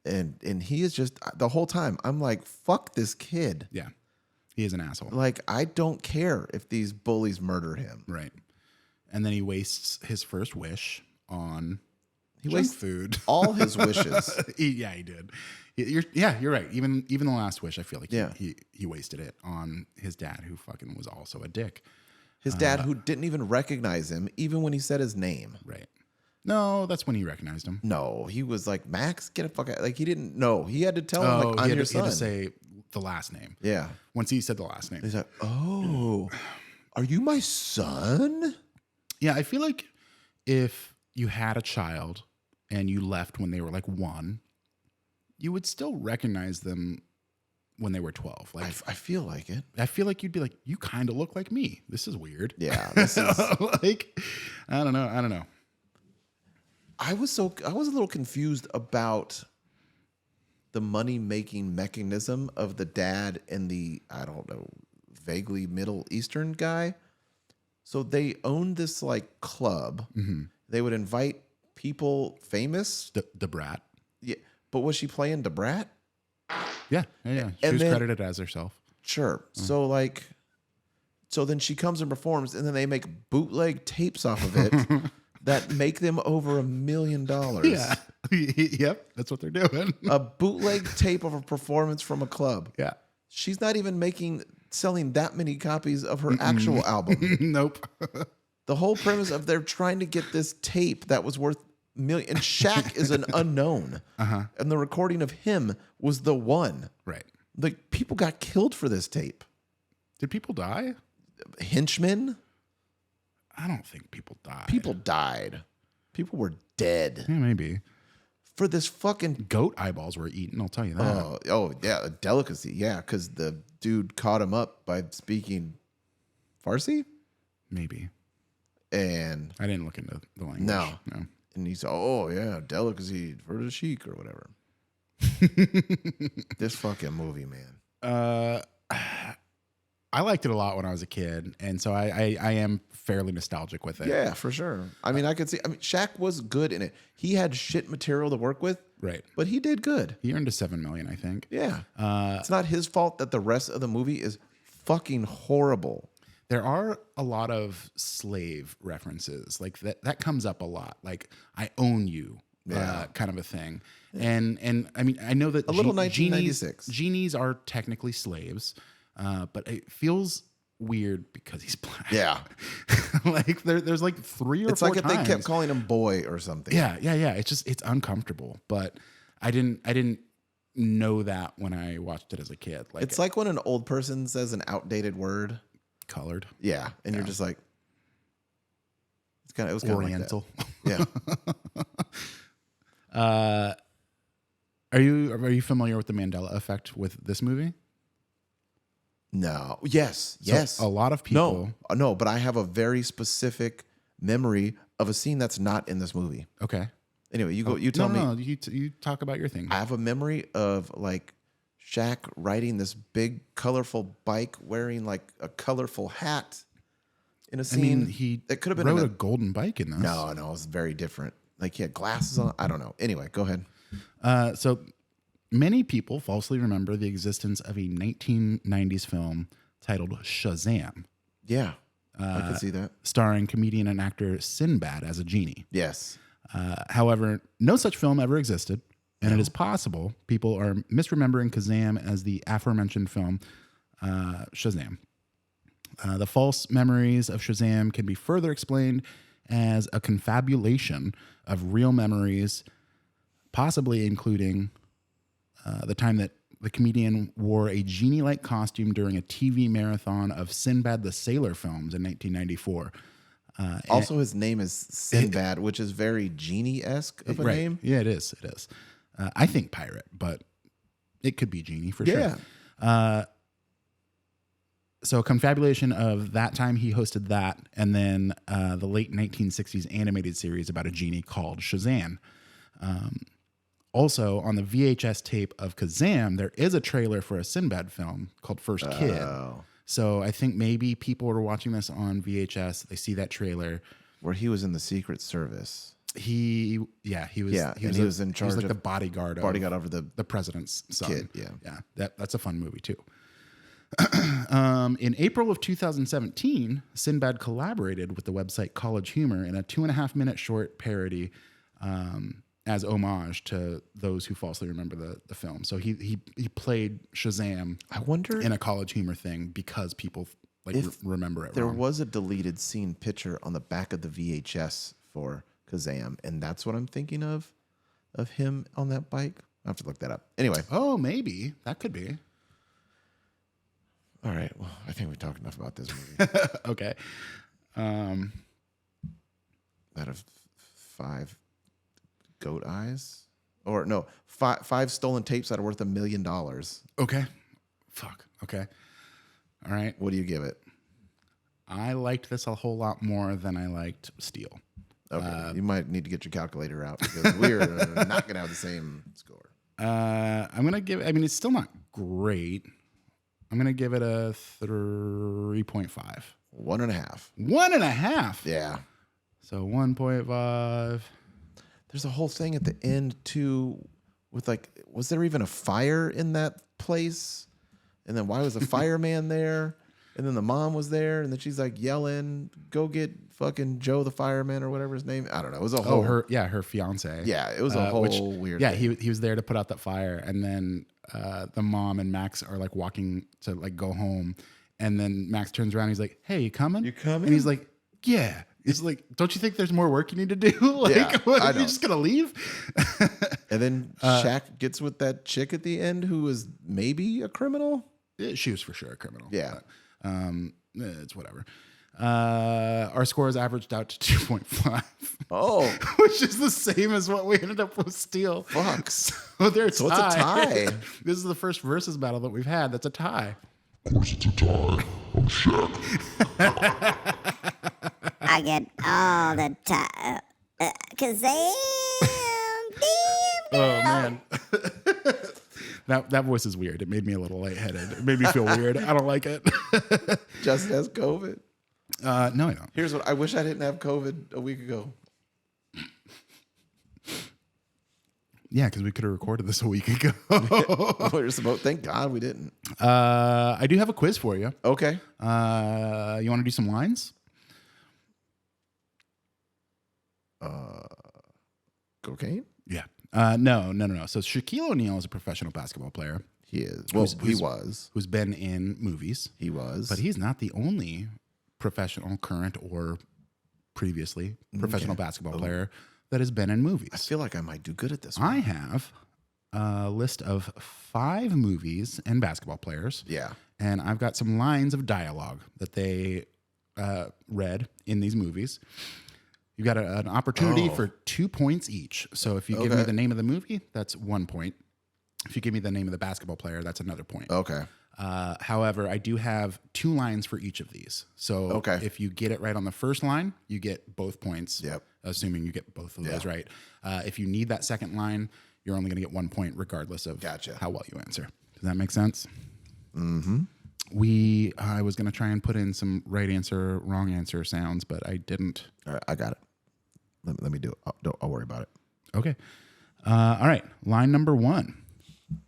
[SPEAKER 1] And he is just the whole time. I'm like, fuck this kid.
[SPEAKER 2] Yeah, he is an asshole.
[SPEAKER 1] Like, I don't care if these bullies murder him.
[SPEAKER 2] Right. And then he wastes his first wish on
[SPEAKER 1] He
[SPEAKER 2] junk
[SPEAKER 1] wastes
[SPEAKER 2] food.
[SPEAKER 1] all his wishes.
[SPEAKER 2] He did. You're right. Even the last wish, I feel like he wasted it on his dad, who fucking was also a dick.
[SPEAKER 1] His dad, who didn't even recognize him, even when he said his name.
[SPEAKER 2] Right. No, that's when he recognized him.
[SPEAKER 1] No, he was like, Max, get a fuck out. Like, he didn't know. He had to tell him, like, I'm
[SPEAKER 2] he had
[SPEAKER 1] your
[SPEAKER 2] to, he had
[SPEAKER 1] son.
[SPEAKER 2] to say the last name.
[SPEAKER 1] Yeah.
[SPEAKER 2] Once he said the last name.
[SPEAKER 1] He's like, oh, are you my son?
[SPEAKER 2] Yeah, I feel like if you had a child and you left when they were like 1, you would still recognize them when they were 12. Like
[SPEAKER 1] I feel like it.
[SPEAKER 2] I feel like you'd be like, you kind of look like me. This is weird.
[SPEAKER 1] Yeah. This is,
[SPEAKER 2] Like, I don't know.
[SPEAKER 1] I was a little confused about the money-making mechanism of the dad and the, I don't know, vaguely Middle Eastern guy. So they owned this like club. They would invite people famous.
[SPEAKER 2] The brat.
[SPEAKER 1] Yeah. But was she playing the brat?
[SPEAKER 2] Yeah. She
[SPEAKER 1] And
[SPEAKER 2] was
[SPEAKER 1] then-
[SPEAKER 2] credited as herself.
[SPEAKER 1] Sure. So like, so then she comes and performs, and then they make bootleg tapes off of it that make them over $1 million.
[SPEAKER 2] Yeah. Yep. That's what they're doing.
[SPEAKER 1] A bootleg tape of a performance from a club.
[SPEAKER 2] Yeah.
[SPEAKER 1] She's not even selling that many copies of her actual album.
[SPEAKER 2] Nope.
[SPEAKER 1] The whole premise of they're trying to get this tape that was worth million, and Shaq is an unknown, and the recording of him was the one.
[SPEAKER 2] Right.
[SPEAKER 1] Like, people got killed for this tape.
[SPEAKER 2] Did people die?
[SPEAKER 1] Henchmen,
[SPEAKER 2] I don't think people died.
[SPEAKER 1] people died. People were dead
[SPEAKER 2] Yeah, maybe.
[SPEAKER 1] for this fucking.
[SPEAKER 2] Goat eyeballs were eaten, I'll tell you that.
[SPEAKER 1] Oh yeah, a delicacy. Yeah, because the dude caught him up by speaking Farsi,
[SPEAKER 2] Maybe.
[SPEAKER 1] and
[SPEAKER 2] I didn't look into the language.
[SPEAKER 1] No.
[SPEAKER 2] No.
[SPEAKER 1] and he said, "Oh yeah, delicacy for the sheik or whatever." This fucking movie, man.
[SPEAKER 2] I liked it a lot when I was a kid, and so I am fairly nostalgic with it.
[SPEAKER 1] Yeah, for sure. I mean, I could see. I mean, Shaq was good in it. He had shit material to work with,
[SPEAKER 2] Right.
[SPEAKER 1] but he did good.
[SPEAKER 2] He earned a $7 million, I think.
[SPEAKER 1] Yeah, it's not his fault that the rest of the movie is fucking horrible.
[SPEAKER 2] There are a lot of slave references. Like that comes up a lot. Like, I own you, kind of a thing. And I mean, I know that
[SPEAKER 1] A little
[SPEAKER 2] genies
[SPEAKER 1] 1996.
[SPEAKER 2] genies are technically slaves, but it feels weird because he's black.
[SPEAKER 1] Yeah,
[SPEAKER 2] Like there's like 3 or 4
[SPEAKER 1] it's like if
[SPEAKER 2] times.
[SPEAKER 1] they kept calling him boy or something.
[SPEAKER 2] Yeah. It's uncomfortable. But I didn't know that when I watched it as a kid. Like,
[SPEAKER 1] It's like when an old person says an outdated word.
[SPEAKER 2] colored,
[SPEAKER 1] Yeah, and you're just like, it was kind
[SPEAKER 2] Oriental.
[SPEAKER 1] of like that. Yeah.
[SPEAKER 2] Are you familiar with the Mandela effect with this movie?
[SPEAKER 1] No. Yes.
[SPEAKER 2] So
[SPEAKER 1] Yes.
[SPEAKER 2] a lot of people.
[SPEAKER 1] No. But I have a very specific memory of a scene that's not in this movie.
[SPEAKER 2] Okay.
[SPEAKER 1] Anyway, you go. You tell me.
[SPEAKER 2] No, you talk about your thing.
[SPEAKER 1] I have a memory of like Shaq riding this big colorful bike, wearing like a colorful hat in a scene.
[SPEAKER 2] He
[SPEAKER 1] it could have been
[SPEAKER 2] rode
[SPEAKER 1] in
[SPEAKER 2] a golden bike in this.
[SPEAKER 1] No, it was very different. Like, he had glasses on. I don't know. Anyway, go ahead.
[SPEAKER 2] So many people falsely remember the existence of a 1990s film titled Shazam,
[SPEAKER 1] Yeah, I can see that.
[SPEAKER 2] starring comedian and actor Sinbad as a genie.
[SPEAKER 1] Yes.
[SPEAKER 2] However, no such film ever existed, and it is possible people are misremembering Kazaam as the aforementioned film Shazam. The false memories of Shazam can be further explained as a confabulation of real memories, possibly including the time that the comedian wore a genie-like costume during a TV marathon of Sinbad the Sailor films in 1994.
[SPEAKER 1] Also, his name is Sinbad, which is very genie-esque of a
[SPEAKER 2] right.
[SPEAKER 1] name.
[SPEAKER 2] Yeah, it is. It is. I think pirate, but it could be genie for sure. So confabulation of that time, he hosted that, and then the late 1960s animated series about a genie called Shazam. Also, on the VHS tape of Kazaam, there is a trailer for a Sinbad film called First Kid. So I think maybe people were watching this on VHS. They see that trailer
[SPEAKER 1] Where he was in the Secret Service.
[SPEAKER 2] He was in charge.
[SPEAKER 1] He was like
[SPEAKER 2] the bodyguard
[SPEAKER 1] over
[SPEAKER 2] the president's son.
[SPEAKER 1] kid. Yeah.
[SPEAKER 2] That's a fun movie too. In April of 2017, Sinbad collaborated with the website College Humor in a 2.5-minute short parody as homage to those who falsely remember the film. So he played Shazam.
[SPEAKER 1] I wonder
[SPEAKER 2] in a College Humor thing because people remember it.
[SPEAKER 1] There
[SPEAKER 2] wrong.
[SPEAKER 1] was a deleted scene picture on the back of the VHS for Kazaam, and that's what I'm thinking of him on that bike. I have to look that up. Anyway.
[SPEAKER 2] Oh, maybe that could be.
[SPEAKER 1] All right. Well, I think we talked enough about this movie.
[SPEAKER 2] Okay.
[SPEAKER 1] Out of 5 goat eyes, or no, five stolen tapes that are worth $1 million.
[SPEAKER 2] Okay. Fuck. Okay. All right.
[SPEAKER 1] What do you give it?
[SPEAKER 2] I liked this a whole lot more than I liked Steel.
[SPEAKER 1] Okay. You might need to get your calculator out because we're not going to have the same score.
[SPEAKER 2] I'm going to give it, I mean, it's still not great. I'm going to give it a 3.5.
[SPEAKER 1] 1.5.
[SPEAKER 2] 1.5?
[SPEAKER 1] Yeah.
[SPEAKER 2] So 1.5.
[SPEAKER 1] There's a whole thing at the end too with was there even a fire in that place? And then why was the fireman there? And then the mom was there, and then she's like yelling, "Go get fucking Joe the fireman," or whatever his name. I don't know. It was a whole
[SPEAKER 2] her fiance.
[SPEAKER 1] Yeah, it was a whole weird
[SPEAKER 2] Yeah,
[SPEAKER 1] thing.
[SPEAKER 2] he was there to put out that fire, and then the mom and Max are like walking to like go home, and then Max turns around, and he's like, "Hey, you coming?
[SPEAKER 1] You coming?"
[SPEAKER 2] And he's like, "Yeah." He's like, "Don't you think there's more work you need to do? Like,
[SPEAKER 1] Yeah,
[SPEAKER 2] what,
[SPEAKER 1] I
[SPEAKER 2] are you
[SPEAKER 1] know.
[SPEAKER 2] just gonna leave?"
[SPEAKER 1] And then Shaq gets with that chick at the end who was maybe a criminal.
[SPEAKER 2] Yeah, she was for sure a criminal.
[SPEAKER 1] Yeah.
[SPEAKER 2] But, it's whatever. Our scores averaged out to 2.5.
[SPEAKER 1] Oh,
[SPEAKER 2] Which is the same as what we ended up with Steel.
[SPEAKER 1] fuck.
[SPEAKER 2] So they're
[SPEAKER 1] So it's a tie.
[SPEAKER 2] This is the first versus battle that we've had. That's a tie.
[SPEAKER 5] Of course it's a tie. I'm Shaq.
[SPEAKER 6] I get all the time. Kazam!
[SPEAKER 2] Oh man. That voice is weird. It made me a little lightheaded. It made me feel weird. I don't like it.
[SPEAKER 1] Just has COVID.
[SPEAKER 2] No, I don't.
[SPEAKER 1] Here's what I wish I didn't have COVID a week ago.
[SPEAKER 2] Yeah, because we could have recorded this a week ago.
[SPEAKER 1] We're supposed. Thank God we didn't.
[SPEAKER 2] I do have a quiz for you.
[SPEAKER 1] Okay.
[SPEAKER 2] You want to do some lines?
[SPEAKER 1] Cocaine.
[SPEAKER 2] Yeah. No. So Shaquille O'Neal is a professional basketball player.
[SPEAKER 1] He is. Well, he was.
[SPEAKER 2] Who's been in movies.
[SPEAKER 1] He was.
[SPEAKER 2] But he's not the only professional, current or previously professional basketball player that has been in movies.
[SPEAKER 1] I feel like I might do good at this one.
[SPEAKER 2] I have a list of 5 movies and basketball players.
[SPEAKER 1] Yeah.
[SPEAKER 2] And I've got some lines of dialogue that they read in these movies. You've got an opportunity for 2 points each. So if you give me the name of the movie, that's 1 point. If you give me the name of the basketball player, that's another point.
[SPEAKER 1] Okay.
[SPEAKER 2] However, I do have 2 lines for each of these. So if you get it right on the first line, you get both points.
[SPEAKER 1] Yep.
[SPEAKER 2] Assuming you get both of those right. If you need that second line, you're only going to get 1 point regardless of how well you answer. Does that make sense?
[SPEAKER 1] Mm-hmm.
[SPEAKER 2] I was going to try and put in some right answer, wrong answer sounds, but I didn't.
[SPEAKER 1] All right, I got it. Let me do it. I'll worry about it.
[SPEAKER 2] Okay. All right. Line number 1.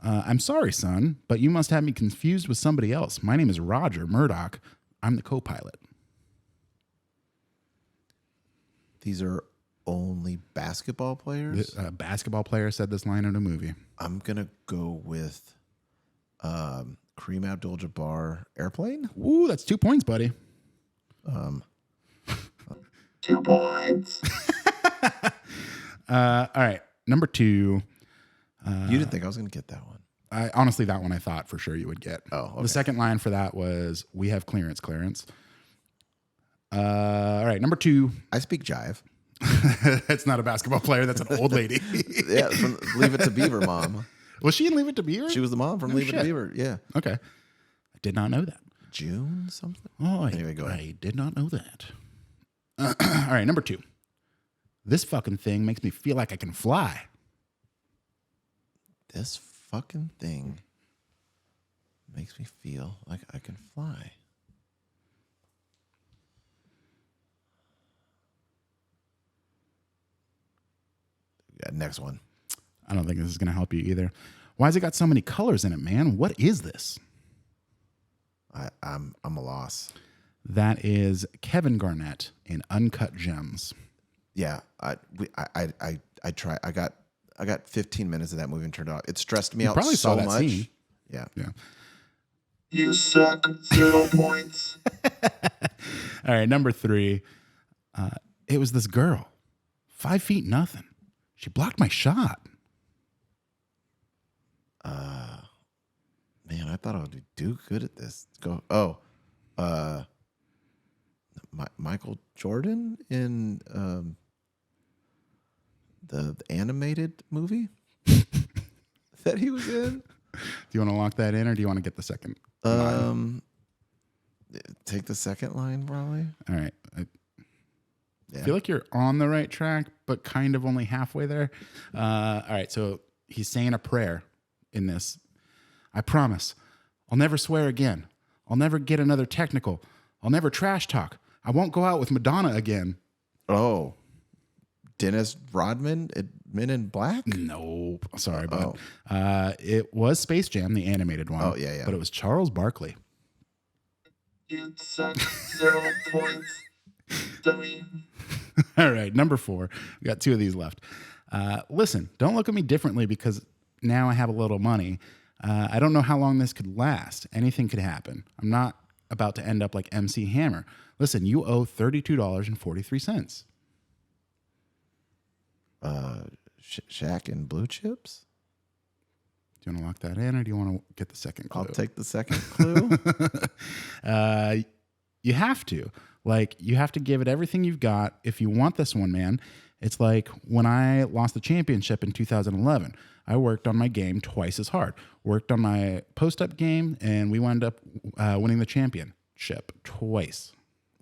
[SPEAKER 2] I'm sorry, son, but you must have me confused with somebody else. My name is Roger Murdoch. I'm the co-pilot. These
[SPEAKER 1] are only basketball players?
[SPEAKER 2] A basketball player said this line in a movie.
[SPEAKER 1] I'm going to go with Kareem Abdul-Jabbar, Airplane.
[SPEAKER 2] Ooh, that's 2 points, buddy.
[SPEAKER 6] 2 points.
[SPEAKER 2] All right. Number 2.
[SPEAKER 1] You didn't think I was going to get that one?
[SPEAKER 2] Honestly, that one I thought for sure you would get.
[SPEAKER 1] Oh, okay.
[SPEAKER 2] The second line for that was, we have clearance. All right, number 2.
[SPEAKER 1] I speak jive.
[SPEAKER 2] That's not a basketball player. That's an old lady.
[SPEAKER 1] Yeah, from Leave It to Beaver mom.
[SPEAKER 2] Was she in Leave It to Beaver?
[SPEAKER 1] She was the mom from Leave It to
[SPEAKER 2] shit.
[SPEAKER 1] Beaver. Yeah.
[SPEAKER 2] Okay. I did not know that.
[SPEAKER 1] June something?
[SPEAKER 2] Oh,
[SPEAKER 1] Anyway, go ahead.
[SPEAKER 2] I did not know that. All right, number 2. This fucking thing makes me feel like I can fly.
[SPEAKER 1] This fucking thing makes me feel like I can fly. Yeah, next one.
[SPEAKER 2] I don't think this is going to help you either. Why has it got so many colors in it, man? What is this?
[SPEAKER 1] I'm a loss.
[SPEAKER 2] That is Kevin Garnett in Uncut Gems.
[SPEAKER 1] Yeah, I try. I got 15 minutes of that movie and turned it off. It stressed me out
[SPEAKER 2] probably
[SPEAKER 1] so
[SPEAKER 2] saw that
[SPEAKER 1] much.
[SPEAKER 2] scene.
[SPEAKER 1] Yeah.
[SPEAKER 2] Yeah.
[SPEAKER 5] You suck. 0 points.
[SPEAKER 2] All right, number 3. It was this girl, 5 feet nothing. She blocked my shot.
[SPEAKER 1] Man, I thought I would do good at this. Go. Oh, Michael Jordan in the animated movie that he was in.
[SPEAKER 2] Do you want to lock that in, or do you want to get the second?
[SPEAKER 1] Take the second line, probably.
[SPEAKER 2] All right. I
[SPEAKER 1] Yeah.
[SPEAKER 2] feel like you're on the right track, but kind of only halfway there. All right. So he's saying a prayer in this. I promise I'll never swear again. I'll never get another technical. I'll never trash talk. I won't go out with Madonna again.
[SPEAKER 1] Oh, Dennis Rodman, Men in Black.
[SPEAKER 2] Nope. Sorry, but it was Space Jam, the animated one.
[SPEAKER 1] Oh, yeah, yeah.
[SPEAKER 2] But it was Charles Barkley.
[SPEAKER 5] You suck. 0 points. Dummy.
[SPEAKER 2] All right, number 4. We got 2 of these left. Listen, don't look at me differently because now I have a little money. I don't know how long this could last. Anything could happen. I'm not about to end up like MC Hammer. Listen, you owe $32.43.
[SPEAKER 1] Shaq and Blue Chips.
[SPEAKER 2] Do you want to lock that in, or do you want to get the second clue?
[SPEAKER 1] I'll take the second clue.
[SPEAKER 2] You have to. Like, you have to give it everything you've got if you want this one, man. It's like when I lost the championship in 2011. I worked on my game twice as hard. Worked on my post-up game, and we wound up winning the championship twice.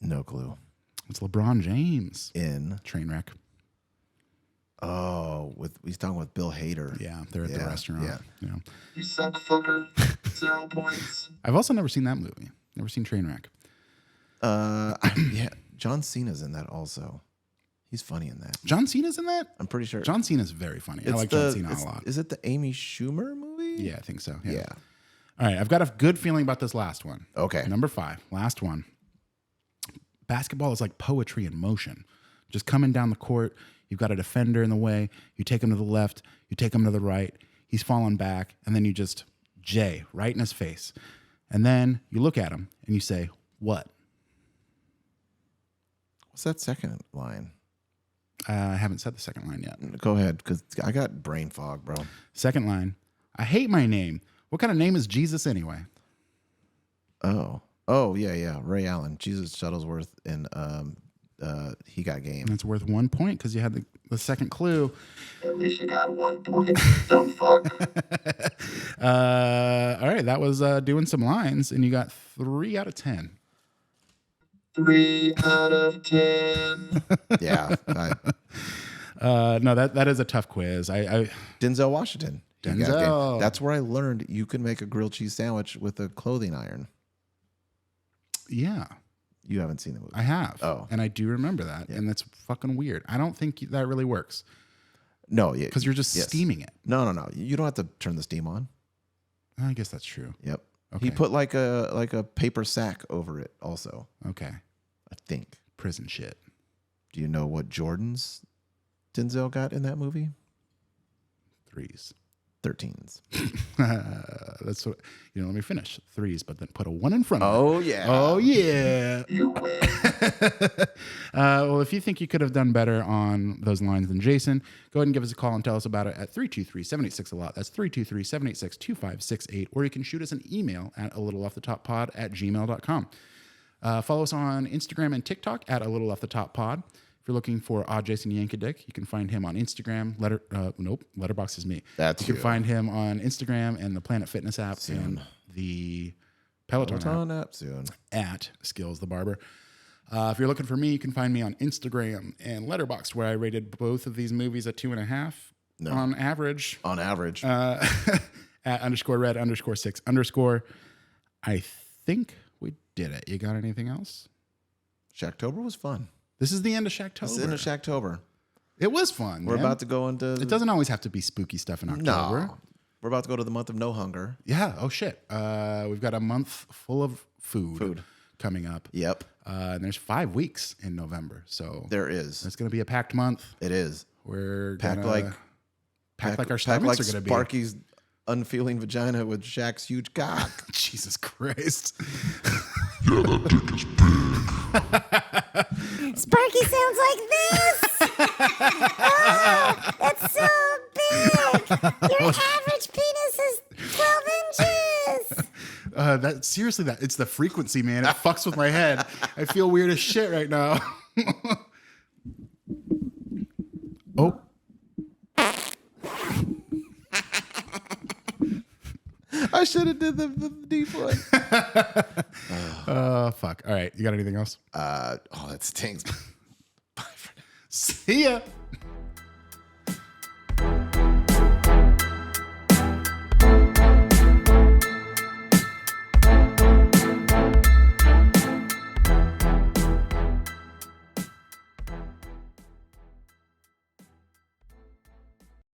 [SPEAKER 1] No clue.
[SPEAKER 2] It's LeBron James.
[SPEAKER 1] In
[SPEAKER 2] Trainwreck.
[SPEAKER 1] he's talking with Bill Hader.
[SPEAKER 2] Yeah, they're at the restaurant.
[SPEAKER 1] Yeah.
[SPEAKER 2] Yeah.
[SPEAKER 5] You suck, fucker. 0 points.
[SPEAKER 2] I've also never seen that movie. Never seen Trainwreck.
[SPEAKER 1] Yeah, John Cena's in that also. He's funny in that.
[SPEAKER 2] John Cena's in that?
[SPEAKER 1] I'm pretty sure.
[SPEAKER 2] John Cena's very funny. I like John Cena a lot.
[SPEAKER 1] Is it the Amy Schumer movie?
[SPEAKER 2] Yeah, I think so.
[SPEAKER 1] Yeah.
[SPEAKER 2] All right, I've got a good feeling about this last one.
[SPEAKER 1] Okay.
[SPEAKER 2] Number 5, last one. Basketball is like poetry in motion. Just coming down the court, you've got a defender in the way, you take him to the left, you take him to the right, he's falling back, and then you just J right in his face. And then you look at him and you say, what?
[SPEAKER 1] What's that second line?
[SPEAKER 2] I haven't said the second line yet.
[SPEAKER 1] Go ahead, because I got brain fog, bro.
[SPEAKER 2] Second line, I hate my name. What kind of name is Jesus anyway?
[SPEAKER 1] Oh, yeah. Ray Allen, Jesus Shuttlesworth, and He Got Game.
[SPEAKER 2] And it's worth 1 point because you had the second clue.
[SPEAKER 5] At least you got 1 point. Dumb fuck.
[SPEAKER 2] All right, that was doing some lines, and you got 3 out of 10.
[SPEAKER 5] 3 out of 10.
[SPEAKER 1] Yeah.
[SPEAKER 2] No, that is a tough quiz. I
[SPEAKER 1] Denzel Washington. He Got Game.
[SPEAKER 2] Denzel.
[SPEAKER 1] That's where I learned you can make a grilled cheese sandwich with a clothing iron.
[SPEAKER 2] Yeah,
[SPEAKER 1] You haven't seen the movie.
[SPEAKER 2] I have.
[SPEAKER 1] Oh.
[SPEAKER 2] And I do remember that, and that's fucking weird. I don't think that really works
[SPEAKER 1] No, yeah.
[SPEAKER 2] because you're just
[SPEAKER 1] yes.
[SPEAKER 2] steaming it.
[SPEAKER 1] No. You don't have to turn the steam on.
[SPEAKER 2] I guess that's true.
[SPEAKER 1] Yep.
[SPEAKER 2] Okay.
[SPEAKER 1] He put like a paper sack over it also,
[SPEAKER 2] Okay,
[SPEAKER 1] I think.
[SPEAKER 2] prison shit.
[SPEAKER 1] Do you know what Jordans Denzel got in that movie?
[SPEAKER 2] 3s.
[SPEAKER 1] 13s.
[SPEAKER 2] That's what, let me finish. 3s, but then put a 1 in front of it.
[SPEAKER 1] Oh, yeah.
[SPEAKER 2] Oh, yeah.
[SPEAKER 5] You win.
[SPEAKER 2] Well, if you think you could have done better on those lines than Jason, go ahead and give us a call and tell us about it at 323-786-a-lot. That's 323-786-2568. Or you can shoot us an email at alittleoffthetoppod@gmail.com. Follow us on Instagram and TikTok at A Little Off the Top Pod. If you're looking for Odd Jason Yankadick, you can find him on Instagram. Letterboxd is me.
[SPEAKER 1] That's
[SPEAKER 2] you can
[SPEAKER 1] you.
[SPEAKER 2] find him on Instagram and the Planet Fitness app and the Peloton app
[SPEAKER 1] soon.
[SPEAKER 2] at Skills the Barber. If you're looking for me, you can find me on Instagram and Letterboxd, where I rated both of these movies at 2.5 on average.
[SPEAKER 1] On average.
[SPEAKER 2] At _red_6_. I think we did it. You got anything else?
[SPEAKER 1] Shaqtober was fun.
[SPEAKER 2] This is the end of Shaqtober.
[SPEAKER 1] It's the end of Shaqtober.
[SPEAKER 2] It was fun.
[SPEAKER 1] We're
[SPEAKER 2] man.
[SPEAKER 1] about to go into.
[SPEAKER 2] It doesn't always have to be spooky stuff in October.
[SPEAKER 1] No. We're about to go to the month of no hunger.
[SPEAKER 2] Yeah. Oh shit. We've got a month full of food coming up.
[SPEAKER 1] Yep.
[SPEAKER 2] And there's 5 weeks in November, so
[SPEAKER 1] There is.
[SPEAKER 2] it's going to be a packed month.
[SPEAKER 1] It is.
[SPEAKER 2] We're
[SPEAKER 1] Packed
[SPEAKER 2] gonna
[SPEAKER 1] like
[SPEAKER 2] our stomachs are going to be.
[SPEAKER 1] Sparky's unfeeling vagina with Shaq's huge cock.
[SPEAKER 2] Jesus Christ.
[SPEAKER 6] Sparky sounds like this. Oh, that's so big. Your average penis is 12 inches.
[SPEAKER 2] It's the frequency, man. It fucks with my head. I feel weird as shit right now. Oh.
[SPEAKER 1] I should have did the deep one.
[SPEAKER 2] Fuck. All right. You got anything else?
[SPEAKER 1] That stings. Bye for now.
[SPEAKER 2] See ya.